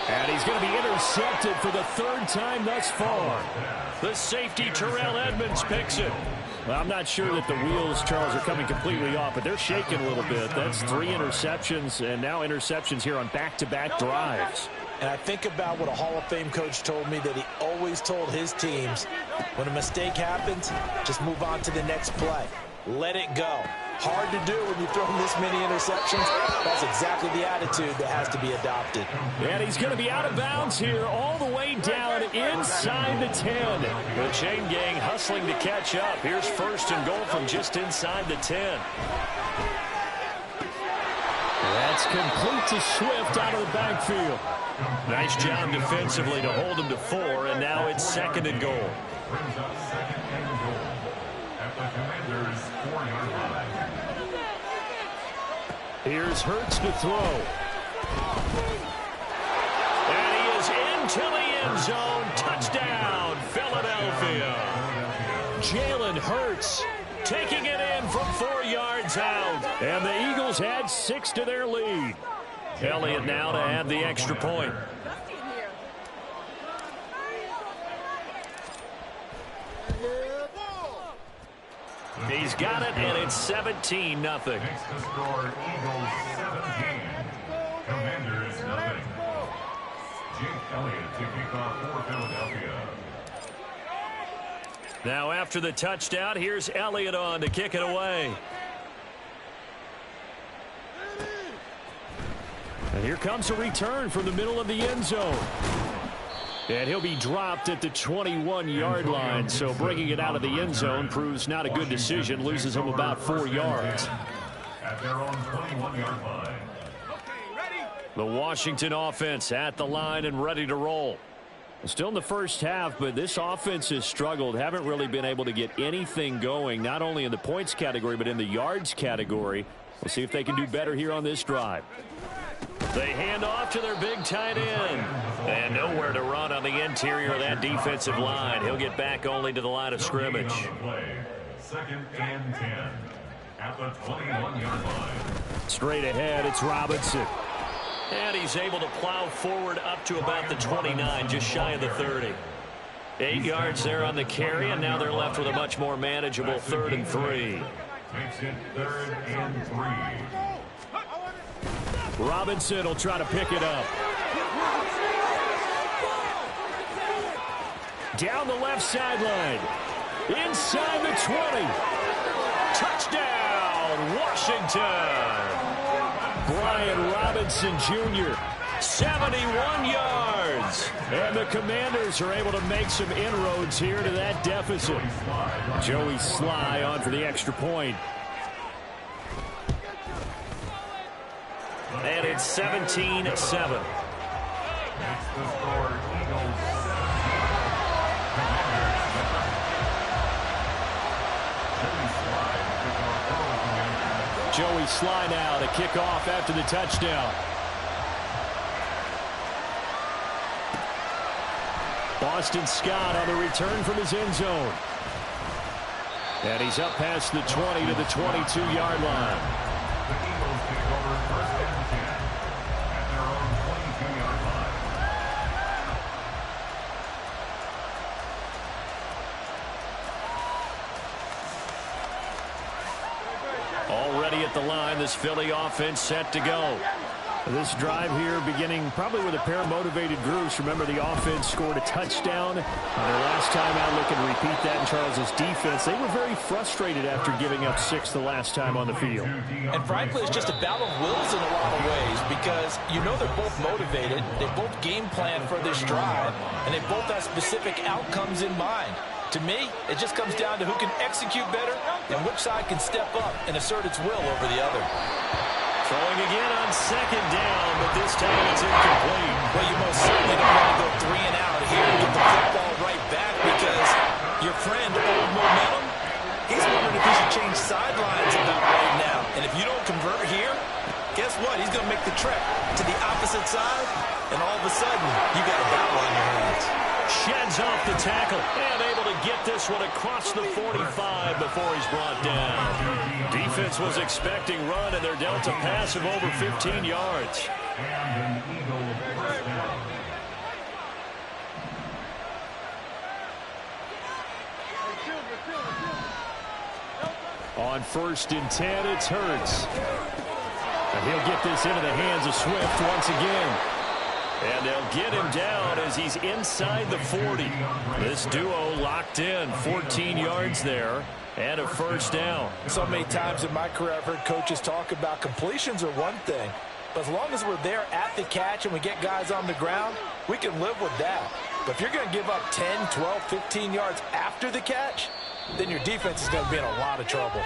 And he's going to be intercepted for the third time thus far. The safety, Terrell Edmonds, picks it. Well, I'm not sure that the wheels, Charles, are coming completely off, but they're shaking a little bit. That's 3 interceptions, and now interceptions here on back-to-back drives. And I think about what a Hall of Fame coach told me that he always told his teams, when a mistake happens, just move on to the next play. Let it go. Hard to do when you've thrown this many interceptions. That's exactly the attitude that has to be adopted. And he's going to be out of bounds here all the way down inside the 10. The chain gang hustling to catch up. Here's 1st and goal from just inside the 10. That's complete to Swift out of the backfield. Nice job defensively to hold him to 4, and now it's 2nd and goal. Brings up 2nd and goal at the Commanders' 4-yard line. Here's Hurts to throw. And he is into the end zone. Touchdown, Philadelphia. Jalen Hurts Taking it in from 4 yards out. And the Eagles add 6 to their lead. Elliott now to add the extra point. He's got it, and it's 17-0. Next to score, Eagles 17. Commanders 0. Jake Elliott to kick off for Philadelphia. Now after the touchdown, here's Elliott on to kick it away. And here comes a return from the middle of the end zone. And he'll be dropped at the 21-yard line. So bringing it out of the end zone proves not a good decision. Loses him about 4 yards. At their own 21-yard line. The Washington offense at the line and ready to roll. Still in the first half, but this offense has struggled. Haven't really been able to get anything going, not only in the points category, but in the yards category. We'll see if they can do better here on this drive. They hand off to their big tight end. And nowhere to run on the interior of that defensive line. He'll get back only to the line of scrimmage. 2nd and 10 at the 21-yard line. Straight ahead, it's Robinson. And he's able to plow forward up to about the 29, just shy of the 30. 8 yards there on the carry, and now they're left with a much more manageable 3rd and 3. Makes it 3rd and 3. Robinson will try to pick it up. Down the left sideline. Inside the 20. Touchdown, Washington. Brian Robinson Jr. 71 yards. And the Commanders are able to make some inroads here to that deficit. Joey Sly on for the extra point. And it's 17-7. Next to score, Eagles 17. Joey Sly now to kick off after the touchdown. Boston Scott on the return from his end zone. And he's up past the 20 to the 22-yard line. The Eagles take over 1st and 10 at their own 22-yard line. Already at the line, this Philly offense set to go. This drive here beginning probably with a pair of motivated groups. Remember, the offense scored a touchdown on their last time out. Looking to repeat that in Charles's defense. They were very frustrated after giving up 6 the last time on the field. And frankly, it's just a battle of wills in a lot of ways because you know they're both motivated. They both game plan for this drive, and they both have specific outcomes in mind. To me, it just comes down to who can execute better and which side can step up and assert its will over the other. Throwing again on 2nd down, but this time it's incomplete. Well, you most certainly don't want to go 3 and out here and get the football right back because your friend, Old Momentum, he's wondering if he should change sidelines about right now. And if you don't make the trek to the opposite side, and all of a sudden, you got a battle on your hands. Sheds off the tackle and able to get this one across the 45 before he's brought down. Defense was expecting run, and they're dealt a pass of over 15 yards. And an Eagle first down. On 1st and 10, it's Hurts. And he'll get this into the hands of Swift once again. And they'll get him down as he's inside the 40. This duo locked in, 14 yards there, and a first down. So many times in my career I've heard coaches talk about completions are one thing, but as long as we're there at the catch and we get guys on the ground, we can live with that. But if you're going to give up 10, 12, 15 yards after the catch, then your defense is going to be in a lot of trouble.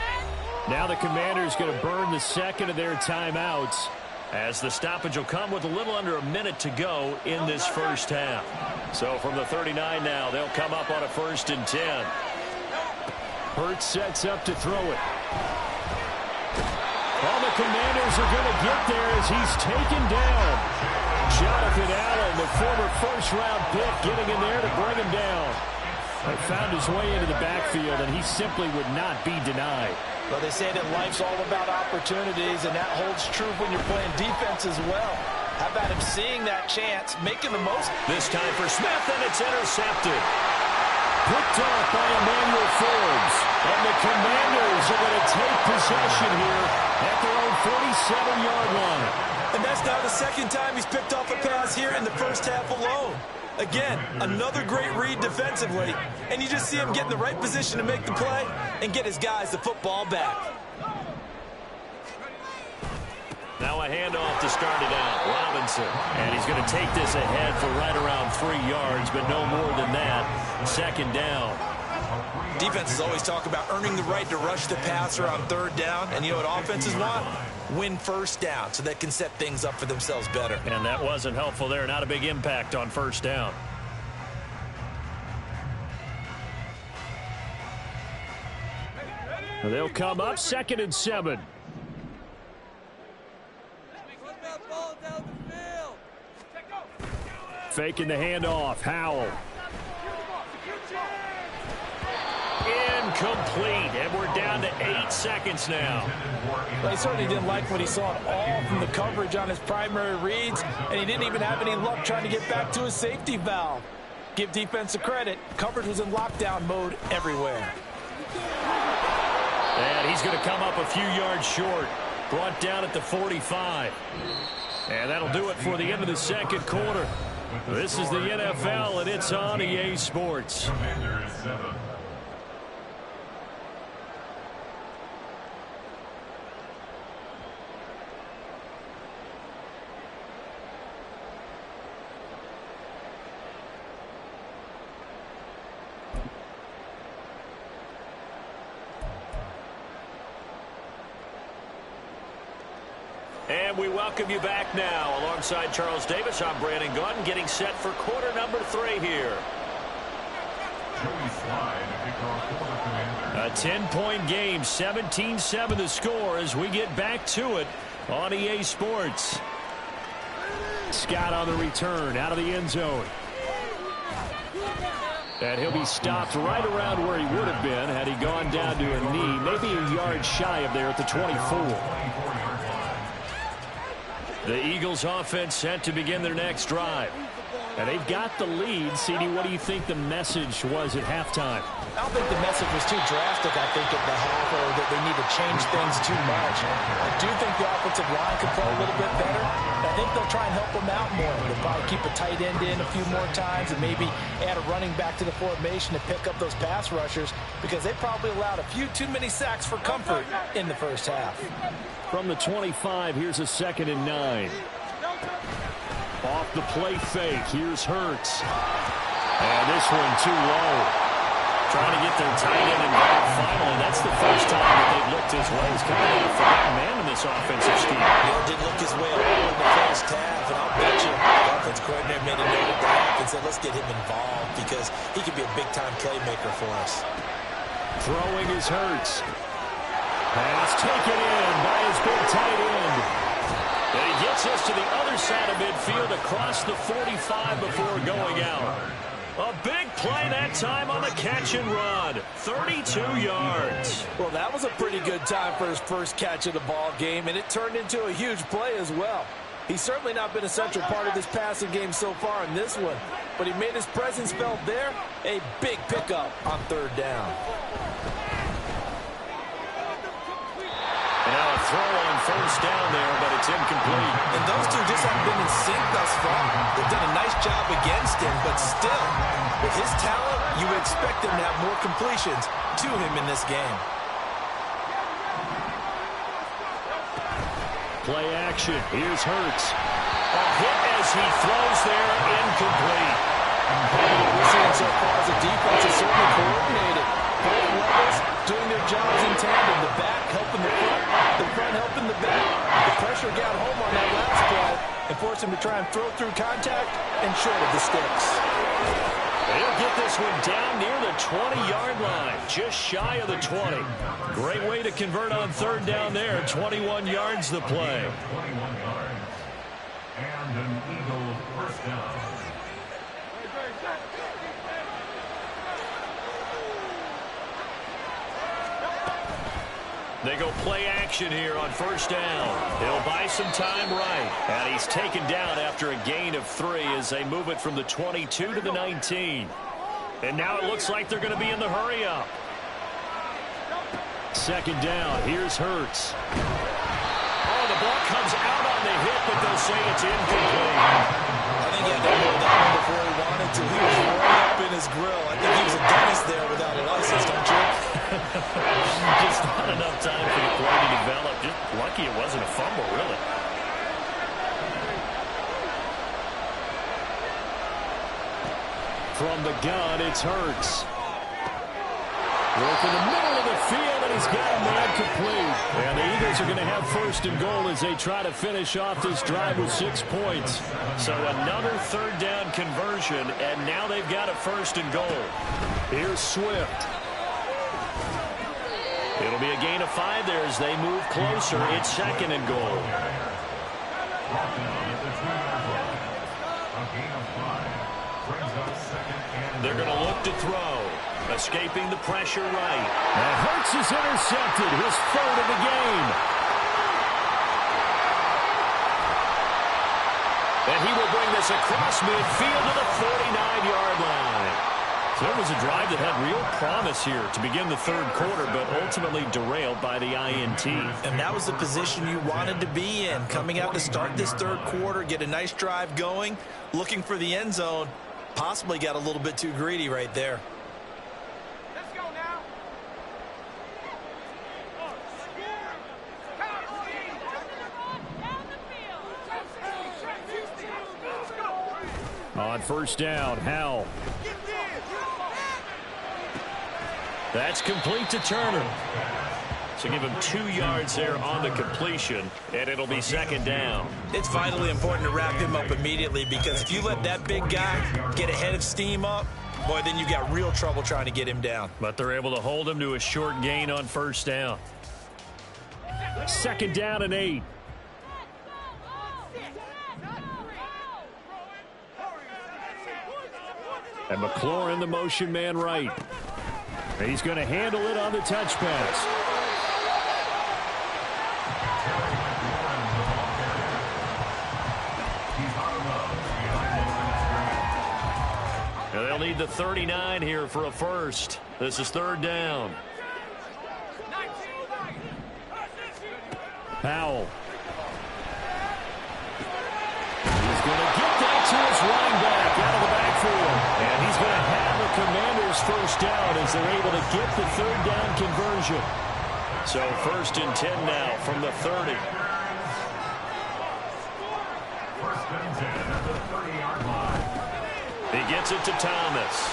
Now the Commanders going to burn the second of their timeouts, as the stoppage will come with a little under a minute to go in this first half. So from the 39 now, they'll come up on a 1st and 10. Hurts sets up to throw it. All the Commanders are going to get there as he's taken down. Jonathan Allen, the former first-round pick, getting in there to bring him down. He found his way into the backfield, and he simply would not be denied. Well, they say that life's all about opportunities, and that holds true when you're playing defense as well. How about him seeing that chance, making the most? This time for Smith, and it's intercepted. Picked off by Emmanuel Forbes. And the Commanders are going to take possession here at their own 47-yard line. And that's now the second time he's picked off a pass here in the first half alone. Again, another great read defensively, and you just see him get in the right position to make the play and get his guys the football back. Now a handoff to start it out. Robinson, and he's going to take this ahead for right around 3 yards, but no more than that. 2nd down. Defenses always talk about earning the right to rush the passer on 3rd down, and you know what offenses want? Win 1st down so they can set things up for themselves better. And that wasn't helpful there. Not a big impact on 1st down. They'll come up 2nd and 7. Faking the handoff. Howell. Incomplete, and we're down to 8 seconds now. Well, he certainly didn't like what he saw at all from the coverage on his primary reads, and he didn't even have any luck trying to get back to his safety valve. Give defense a credit. Coverage was in lockdown mode everywhere. And he's going to come up a few yards short. Brought down at the 45. And that'll do it for the end of the 2nd quarter. This is the NFL, and it's on EA Sports. Commanders 7. And we welcome you back now. Alongside Charles Davis, I'm Brandon Gunn, getting set for quarter number 3 here. Joey Slide to kick off for the Commanders. A 10-point game, 17-7 the score as we get back to it on EA Sports. Scott on the return, out of the end zone. And he'll be stopped right around where he would have been had he gone down to a knee, maybe a yard shy of there at the 24. The Eagles offense set to begin their next drive. And they've got the lead. CD, what do you think the message was at halftime? I don't think the message was too drastic, I think, at the half, or that they need to change things too much. I do think the offensive line could play a little bit better. I think they'll try and help them out more. They'll probably keep a tight end in a few more times and maybe add a running back to the formation to pick up those pass rushers, because they probably allowed a few too many sacks for comfort in the first half. From the 25, here's a 2nd and 9. Off the play fake, here's Hurts. And this one too low. Trying to get their tight end involved finally. That's the first time that they've looked his way. He's kind of a forgotten man in this offensive scheme. Didn't look his way at all in the first half, and I'll bet you the offense coordinator made a note of the half and said, let's get him involved because he could be a big-time playmaker for us. Throwing is Hurts. Pass taken in by his big tight end. And he gets this to the other side of midfield across the 45 before going out. A big play that time on the catch and run. 32 yards. Well, that was a pretty good time for his first catch of the ball game, and it turned into a huge play as well. He's certainly not been a central part of this passing game so far in this one, but he made his presence felt there. A big pickup on third down. And now a throw on first down there, but it's incomplete. And those two just haven't been in sync thus far. They've done a nice job against him, but still, with his talent, you would expect him to have more completions to him in this game. Play action. Here's Hurts. A hit as he throws there, incomplete. What we're seeing so far as a defense is certainly coordinated. Both levels doing their jobs in tandem. The back helping the front helping the back. The pressure got home on that last play and forced him to try and throw through contact and short of the sticks. They'll get this one down near the 20-yard line, just shy of the 20. Great way to convert on third down there. 21 yards the play. 21 yards. And an Eagles first down. They go play action here on first down. He'll buy some time right. And he's taken down after a gain of 3 as they move it from the 22 to the 19. And now it looks like they're going to be in the hurry-up. Second down. Here's Hurts. Oh, the ball comes out on the hit, but they'll say it's incomplete. I think he had to hold that one before he wanted to. He was right up in his grill. I think he was a dentist there without a license, don't you? Just not enough time for the play to develop. Just lucky it wasn't a fumble, really. From the gun, it's Hurts. Work in the middle of the field, and he's got a man complete. And the Eagles are going to have first and goal as they try to finish off this drive with 6 points. So another third down conversion, and now they've got a first and goal. Here's Swift. It'll be a gain of 5 there as they move closer. It's second and goal. They're going to look to throw. Escaping the pressure right. Now Hurts is intercepted. His 3rd of the game. And he will bring this across midfield to the 49-yard line. So it was a drive that had real promise here to begin the third quarter, but ultimately derailed by the INT. And that was the position you wanted to be in. Coming out to start this third quarter, get a nice drive going, looking for the end zone. Possibly got a little bit too greedy right there. Let's go now. On first down, Howell. That's complete to Turner. So give him 2 yards there on the completion, and it'll be second down. It's vitally important to wrap him up immediately because if you let that big guy get ahead of steam up, boy, then you got real trouble trying to get him down. But they're able to hold him to a short gain on first down. Second down and 8. And McLaurin, the motion man right. He's going to handle it on the touch pass. And they'll need the 39 here for a first. This is third down. Powell. He's going to get that to his running back out of the backfield. And he's going to have the Commanders first down as they're able to get the third down conversion. So first and 10 now from the 30. First and 10 at the 30-yard line. He gets it to Thomas.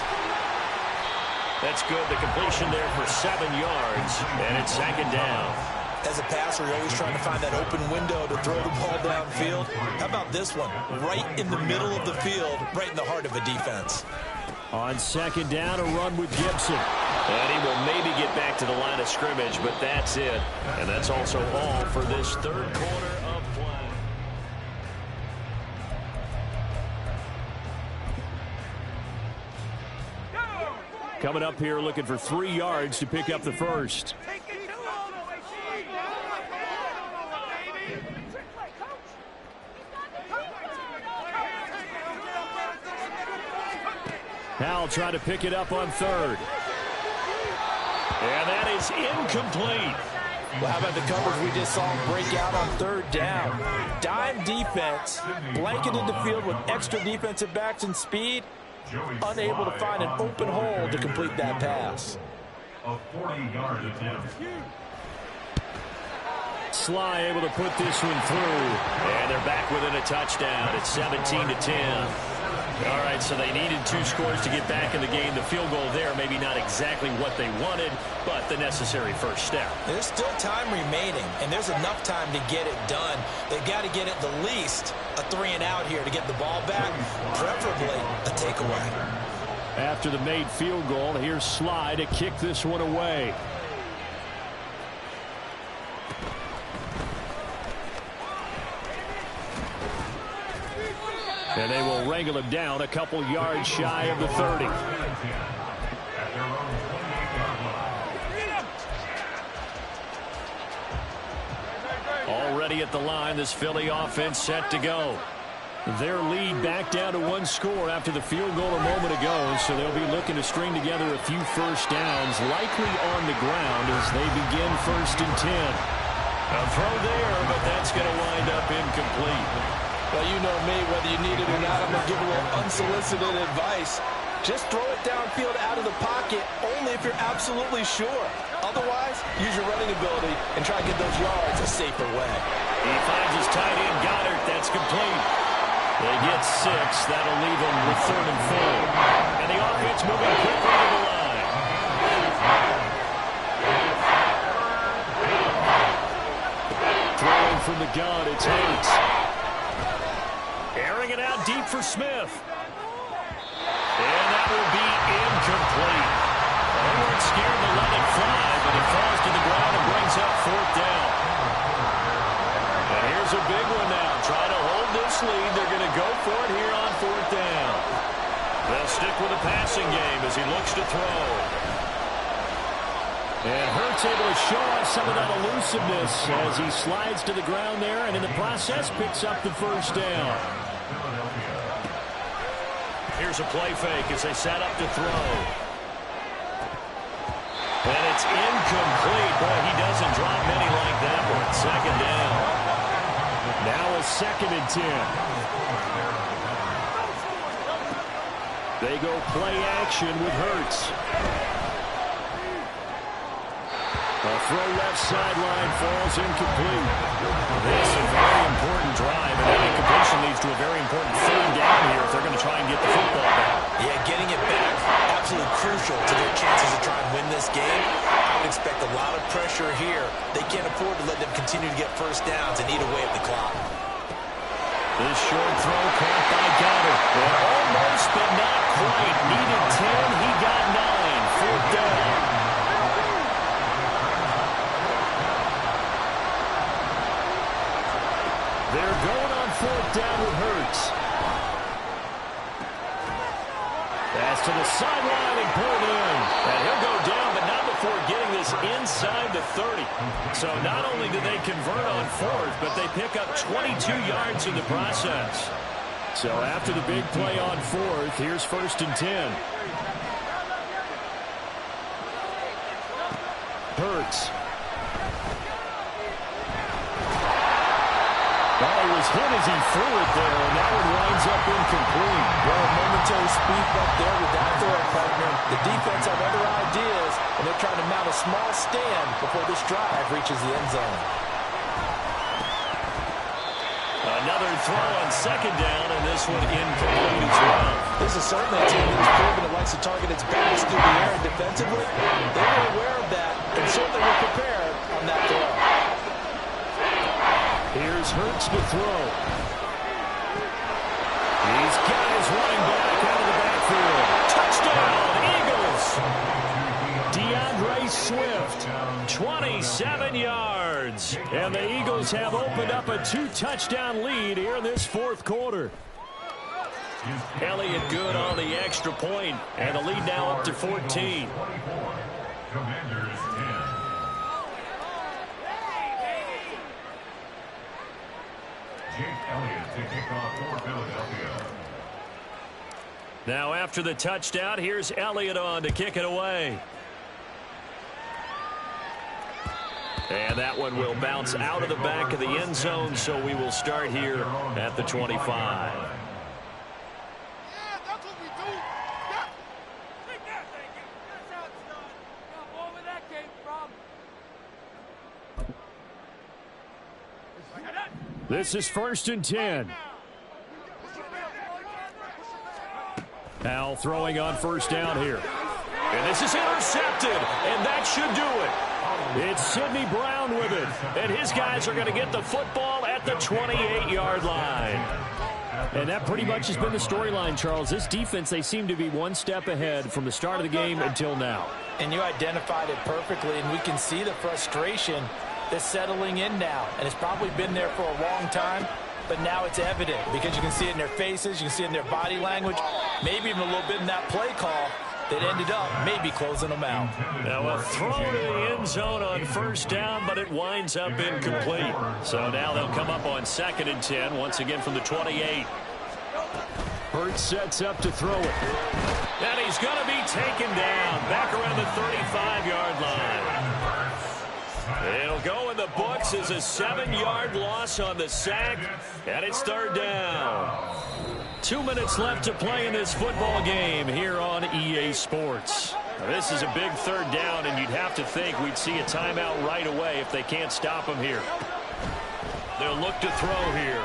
That's good. The completion there for 7 yards, and it's second down. As a passer, you're always trying to find that open window to throw the ball downfield. How about this one? Right in the middle of the field, right in the heart of a defense. On second down, a run with Gibson. And he will maybe get back to the line of scrimmage, but that's it. And that's also all for this third quarter of play. Coming up here looking for 3 yards to pick up the first. Now try to pick it up on 3rd. And that is incomplete. Well, how about the coverage we just saw break out on 3rd down? Dime defense, blanketed the field with extra defensive backs and speed, unable to find an open hole to complete that pass. A 40-yard attempt. Sly able to put this one through. And they're back within a touchdown. It's 17-10. All right, so they needed 2 scores to get back in the game. The field goal there, maybe not exactly what they wanted, but the necessary first step. There's still time remaining, and there's enough time to get it done. They've got to get at the least a 3-and-out here to get the ball back, preferably a takeaway. After the made field goal, here's Sly to kick this one away. And they will wrangle him down a couple yards shy of the 30. Already at the line, this Philly offense set to go. Their lead back down to 1 score after the field goal a moment ago, so they'll be looking to string together a few first downs, likely on the ground as they begin 1st and 10. A throw there, but that's going to wind up incomplete. Well, you know me, whether you need it or not, I'm going to give a little unsolicited advice. Just throw it downfield out of the pocket only if you're absolutely sure. Otherwise, use your running ability and try to get those yards a safer way. He finds his tight end, Goddard. That's complete. They get 6. That'll leave them with 3rd and 4. And the offense moving quickly to the line. Throwing from the gun, it's Hurts. Airing it out deep for Smith. And that will be incomplete. They weren't scared to let it fly, but it falls to the ground and brings up 4th down. And here's a big one now. Trying to hold this lead. They're going to go for it here on 4th down. They'll stick with the passing game as he looks to throw. And Hurts able to show off some of that elusiveness as he slides to the ground there, and in the process picks up the 1st down. Here's a play fake as they set up to throw. And it's incomplete. Boy, he doesn't drop many like that one. 2nd down. Now a 2nd and 10. They go play action with Hurts. A throw left sideline falls incomplete. This is a very important drive, and that incompletion leads to a very important 3rd down here if they're going to try and get the football back. Yeah, getting it back, absolutely crucial to their chances to try and win this game. I would expect a lot of pressure here. They can't afford to let them continue to get first downs and eat away at the clock. This short throw caught by Goddard. And almost, but not quite. Needed 10, he got 9. 4th down. They're going on 4th down with Hurts. Pass to the sideline and pulled in. And he'll go down, but not before getting this inside the 30. So not only do they convert on 4th, but they pick up 22 yards in the process. So after the big play on 4th, here's 1st and 10. Hurts. Well, he was hit as he threw it there, and that one winds up incomplete. Well, momentary speed up there with that throw partner. The defense have other ideas, and they're trying to mount a small stand before this drive reaches the end zone. Another throw on 2nd down, and this one incomplete as well. This is certainly a team that's proven it likes to target its backs through the air and defensively. They were aware of that and certainly were prepared on that throw. Here's Hurts to throw. These guys running back out of the backfield. Touchdown, Eagles! DeAndre Swift, 27 yards. And the Eagles have opened up a 2-touchdown lead here in this 4th quarter. Elliott good on the extra point, and the lead now up to 14. 24. Commanders 10. Jake Elliott to kick off for Philadelphia. Now after the touchdown, here's Elliott on to kick it away. And that one will bounce out of the back of the end zone, so we will start here at the 25. This is 1st and 10. Now throwing on 1st down here. And this is intercepted, and that should do it. It's Sidney Brown with it. And his guys are going to get the football at the 28-yard line. And that pretty much has been the storyline, Charles. This defense, they seem to be one step ahead from the start of the game until now. And you identified it perfectly, and we can see the frustration that's settling in now. And it's probably been there for a long time, but now it's evident because you can see it in their faces, you can see it in their body language, maybe even a little bit in that play call that ended up maybe closing them out. Now a throw to the end zone on 1st down, but it winds up incomplete. So now they'll come up on 2nd and 10, once again from the 28. Hurts sets up to throw it. And he's going to be taken down back around the 35-yard line. It'll go in the books as a 7-yard loss on the sack, and it's 3rd down. 2 minutes left to play in this football game here on EA Sports. Now, this is a big 3rd down, and you'd have to think we'd see a timeout right away if they can't stop him here. They'll look to throw here.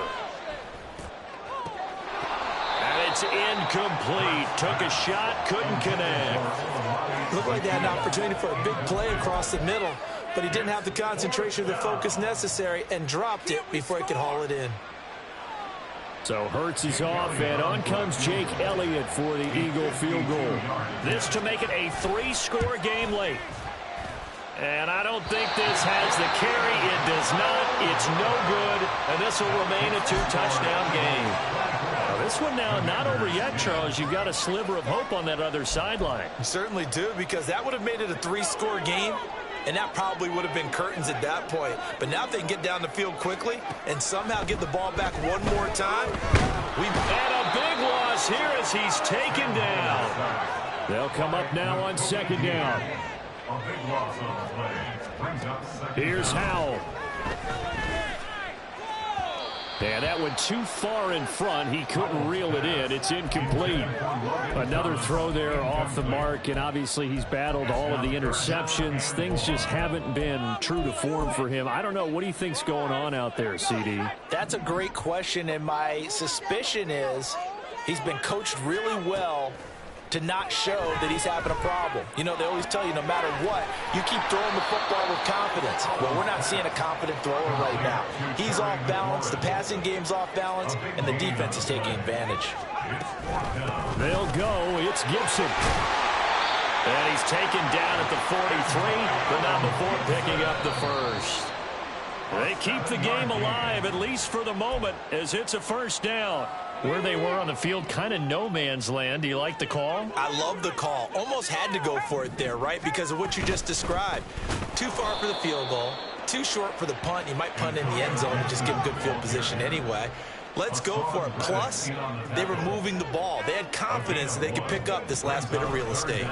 And it's incomplete. Took a shot, couldn't connect. Looked like they had an opportunity for a big play across the middle, but he didn't have the concentration or the focus necessary and dropped it before he could haul it in. So Hurts is off, and on comes Jake Elliott for the Eagle field goal. This to make it a 3-score game late. And I don't think this has the carry. It does not. It's no good. And this will remain a 2-touchdown game. Now, this one now not over yet, Charles. You've got a sliver of hope on that other sideline. You certainly do, because that would have made it a 3-score game. And that probably would have been curtains at that point. But now if they can get down the field quickly and somehow get the ball back one more time. And a big loss here as he's taken down. They'll come up now on 2nd down. A big loss on the play. Brings up 2nd Here's down. Howell. And that went too far in front. He couldn't reel it in. It's incomplete. Another throw there off the mark, and obviously he's battled all of the interceptions. Things just haven't been true to form for him. I don't know. What do you think's going on out there, CD? That's a great question, and my suspicion is he's been coached really well to not show that he's having a problem. You know, they always tell you no matter what, you keep throwing the football with confidence. Well, we're not seeing a confident thrower right now. He's off balance, the passing game's off balance, and the defense is taking advantage. They'll go. It's Gibson. And he's taken down at the 43, but not before picking up the first. They keep the game alive, at least for the moment, as it's a 1st down. Where they were on the field, kind of no man's land. Do you like the call? I love the call. Almost had to go for it there, right? Because of what you just described. Too far for the field goal, too short for the punt. You might punt in the end zone and just give him good field position anyway. Let's go for it. Plus, they were moving the ball. They had confidence that they could pick up this last bit of real estate.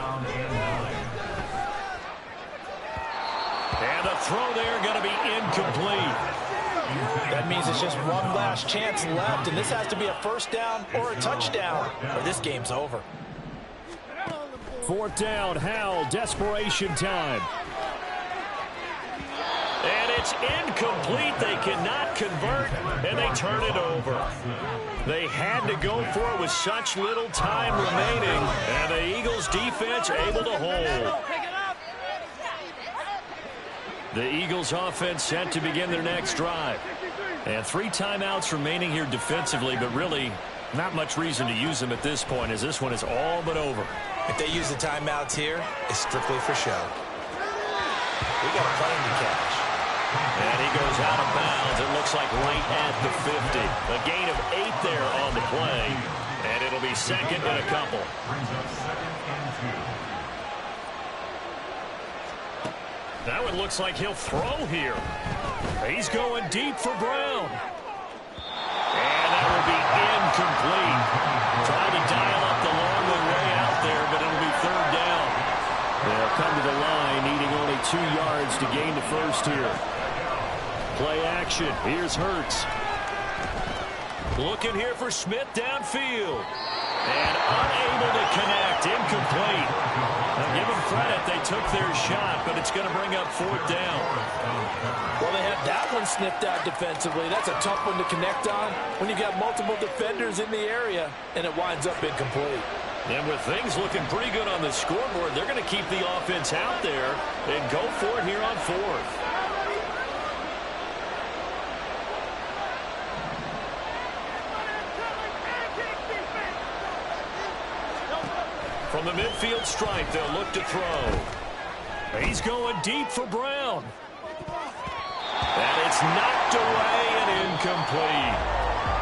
And the throw there going to be incomplete. That means it's just one last chance left, and this has to be a 1st down or a touchdown, or this game's over. 4th down, Howell, desperation time. And it's incomplete. They cannot convert, and they turn it over. They had to go for it with such little time remaining, and the Eagles' defense able to hold. The Eagles' offense set to begin their next drive. And 3 timeouts remaining here defensively, but really not much reason to use them at this point, as this one is all but over. If they use the timeouts here, it's strictly for show. We got a plane to catch. And he goes out of bounds. It looks like right at the 50. A gain of 8 there on the play. And it'll be second and a couple. Brings up 2nd and 2. Now it looks like he'll throw here. He's going deep for Brown. And that will be incomplete. Trying to dial up the long way out there, but it'll be third down. They'll come to the line, needing only 2 yards to gain the first here. Play action. Here's Hurts. Looking here for Smith downfield. And unable to connect. Incomplete. Now give them credit. They took their shot, but it's going to bring up fourth down. Well, they have that one sniffed out defensively. That's a tough one to connect on when you got multiple defenders in the area, and it winds up incomplete. And with things looking pretty good on the scoreboard, they're going to keep the offense out there and go for it here on fourth. From the midfield stripe, they'll look to throw. He's going deep for Brown. And it's knocked away and incomplete.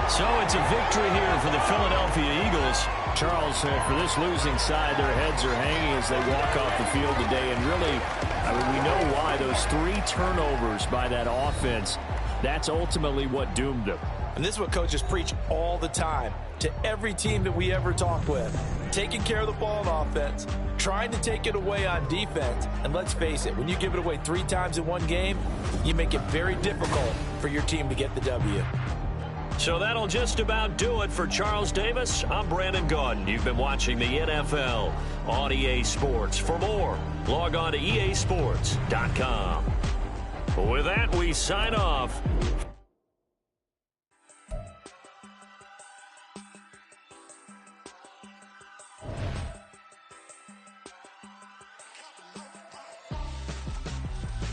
So it's a victory here for the Philadelphia Eagles. Charles, for this losing side, their heads are hanging as they walk off the field today. And really, I mean, we know why. Those 3 turnovers by that offense, that's ultimately what doomed them. And this is what coaches preach all the time to every team that we ever talk with. Taking care of the ball on offense, trying to take it away on defense. And let's face it, when you give it away 3 times in one game, you make it very difficult for your team to get the W. So that'll just about do it for Charles Davis. I'm Brandon Gaudin. You've been watching the NFL on EA Sports. For more, log on to easports.com. With that, we sign off.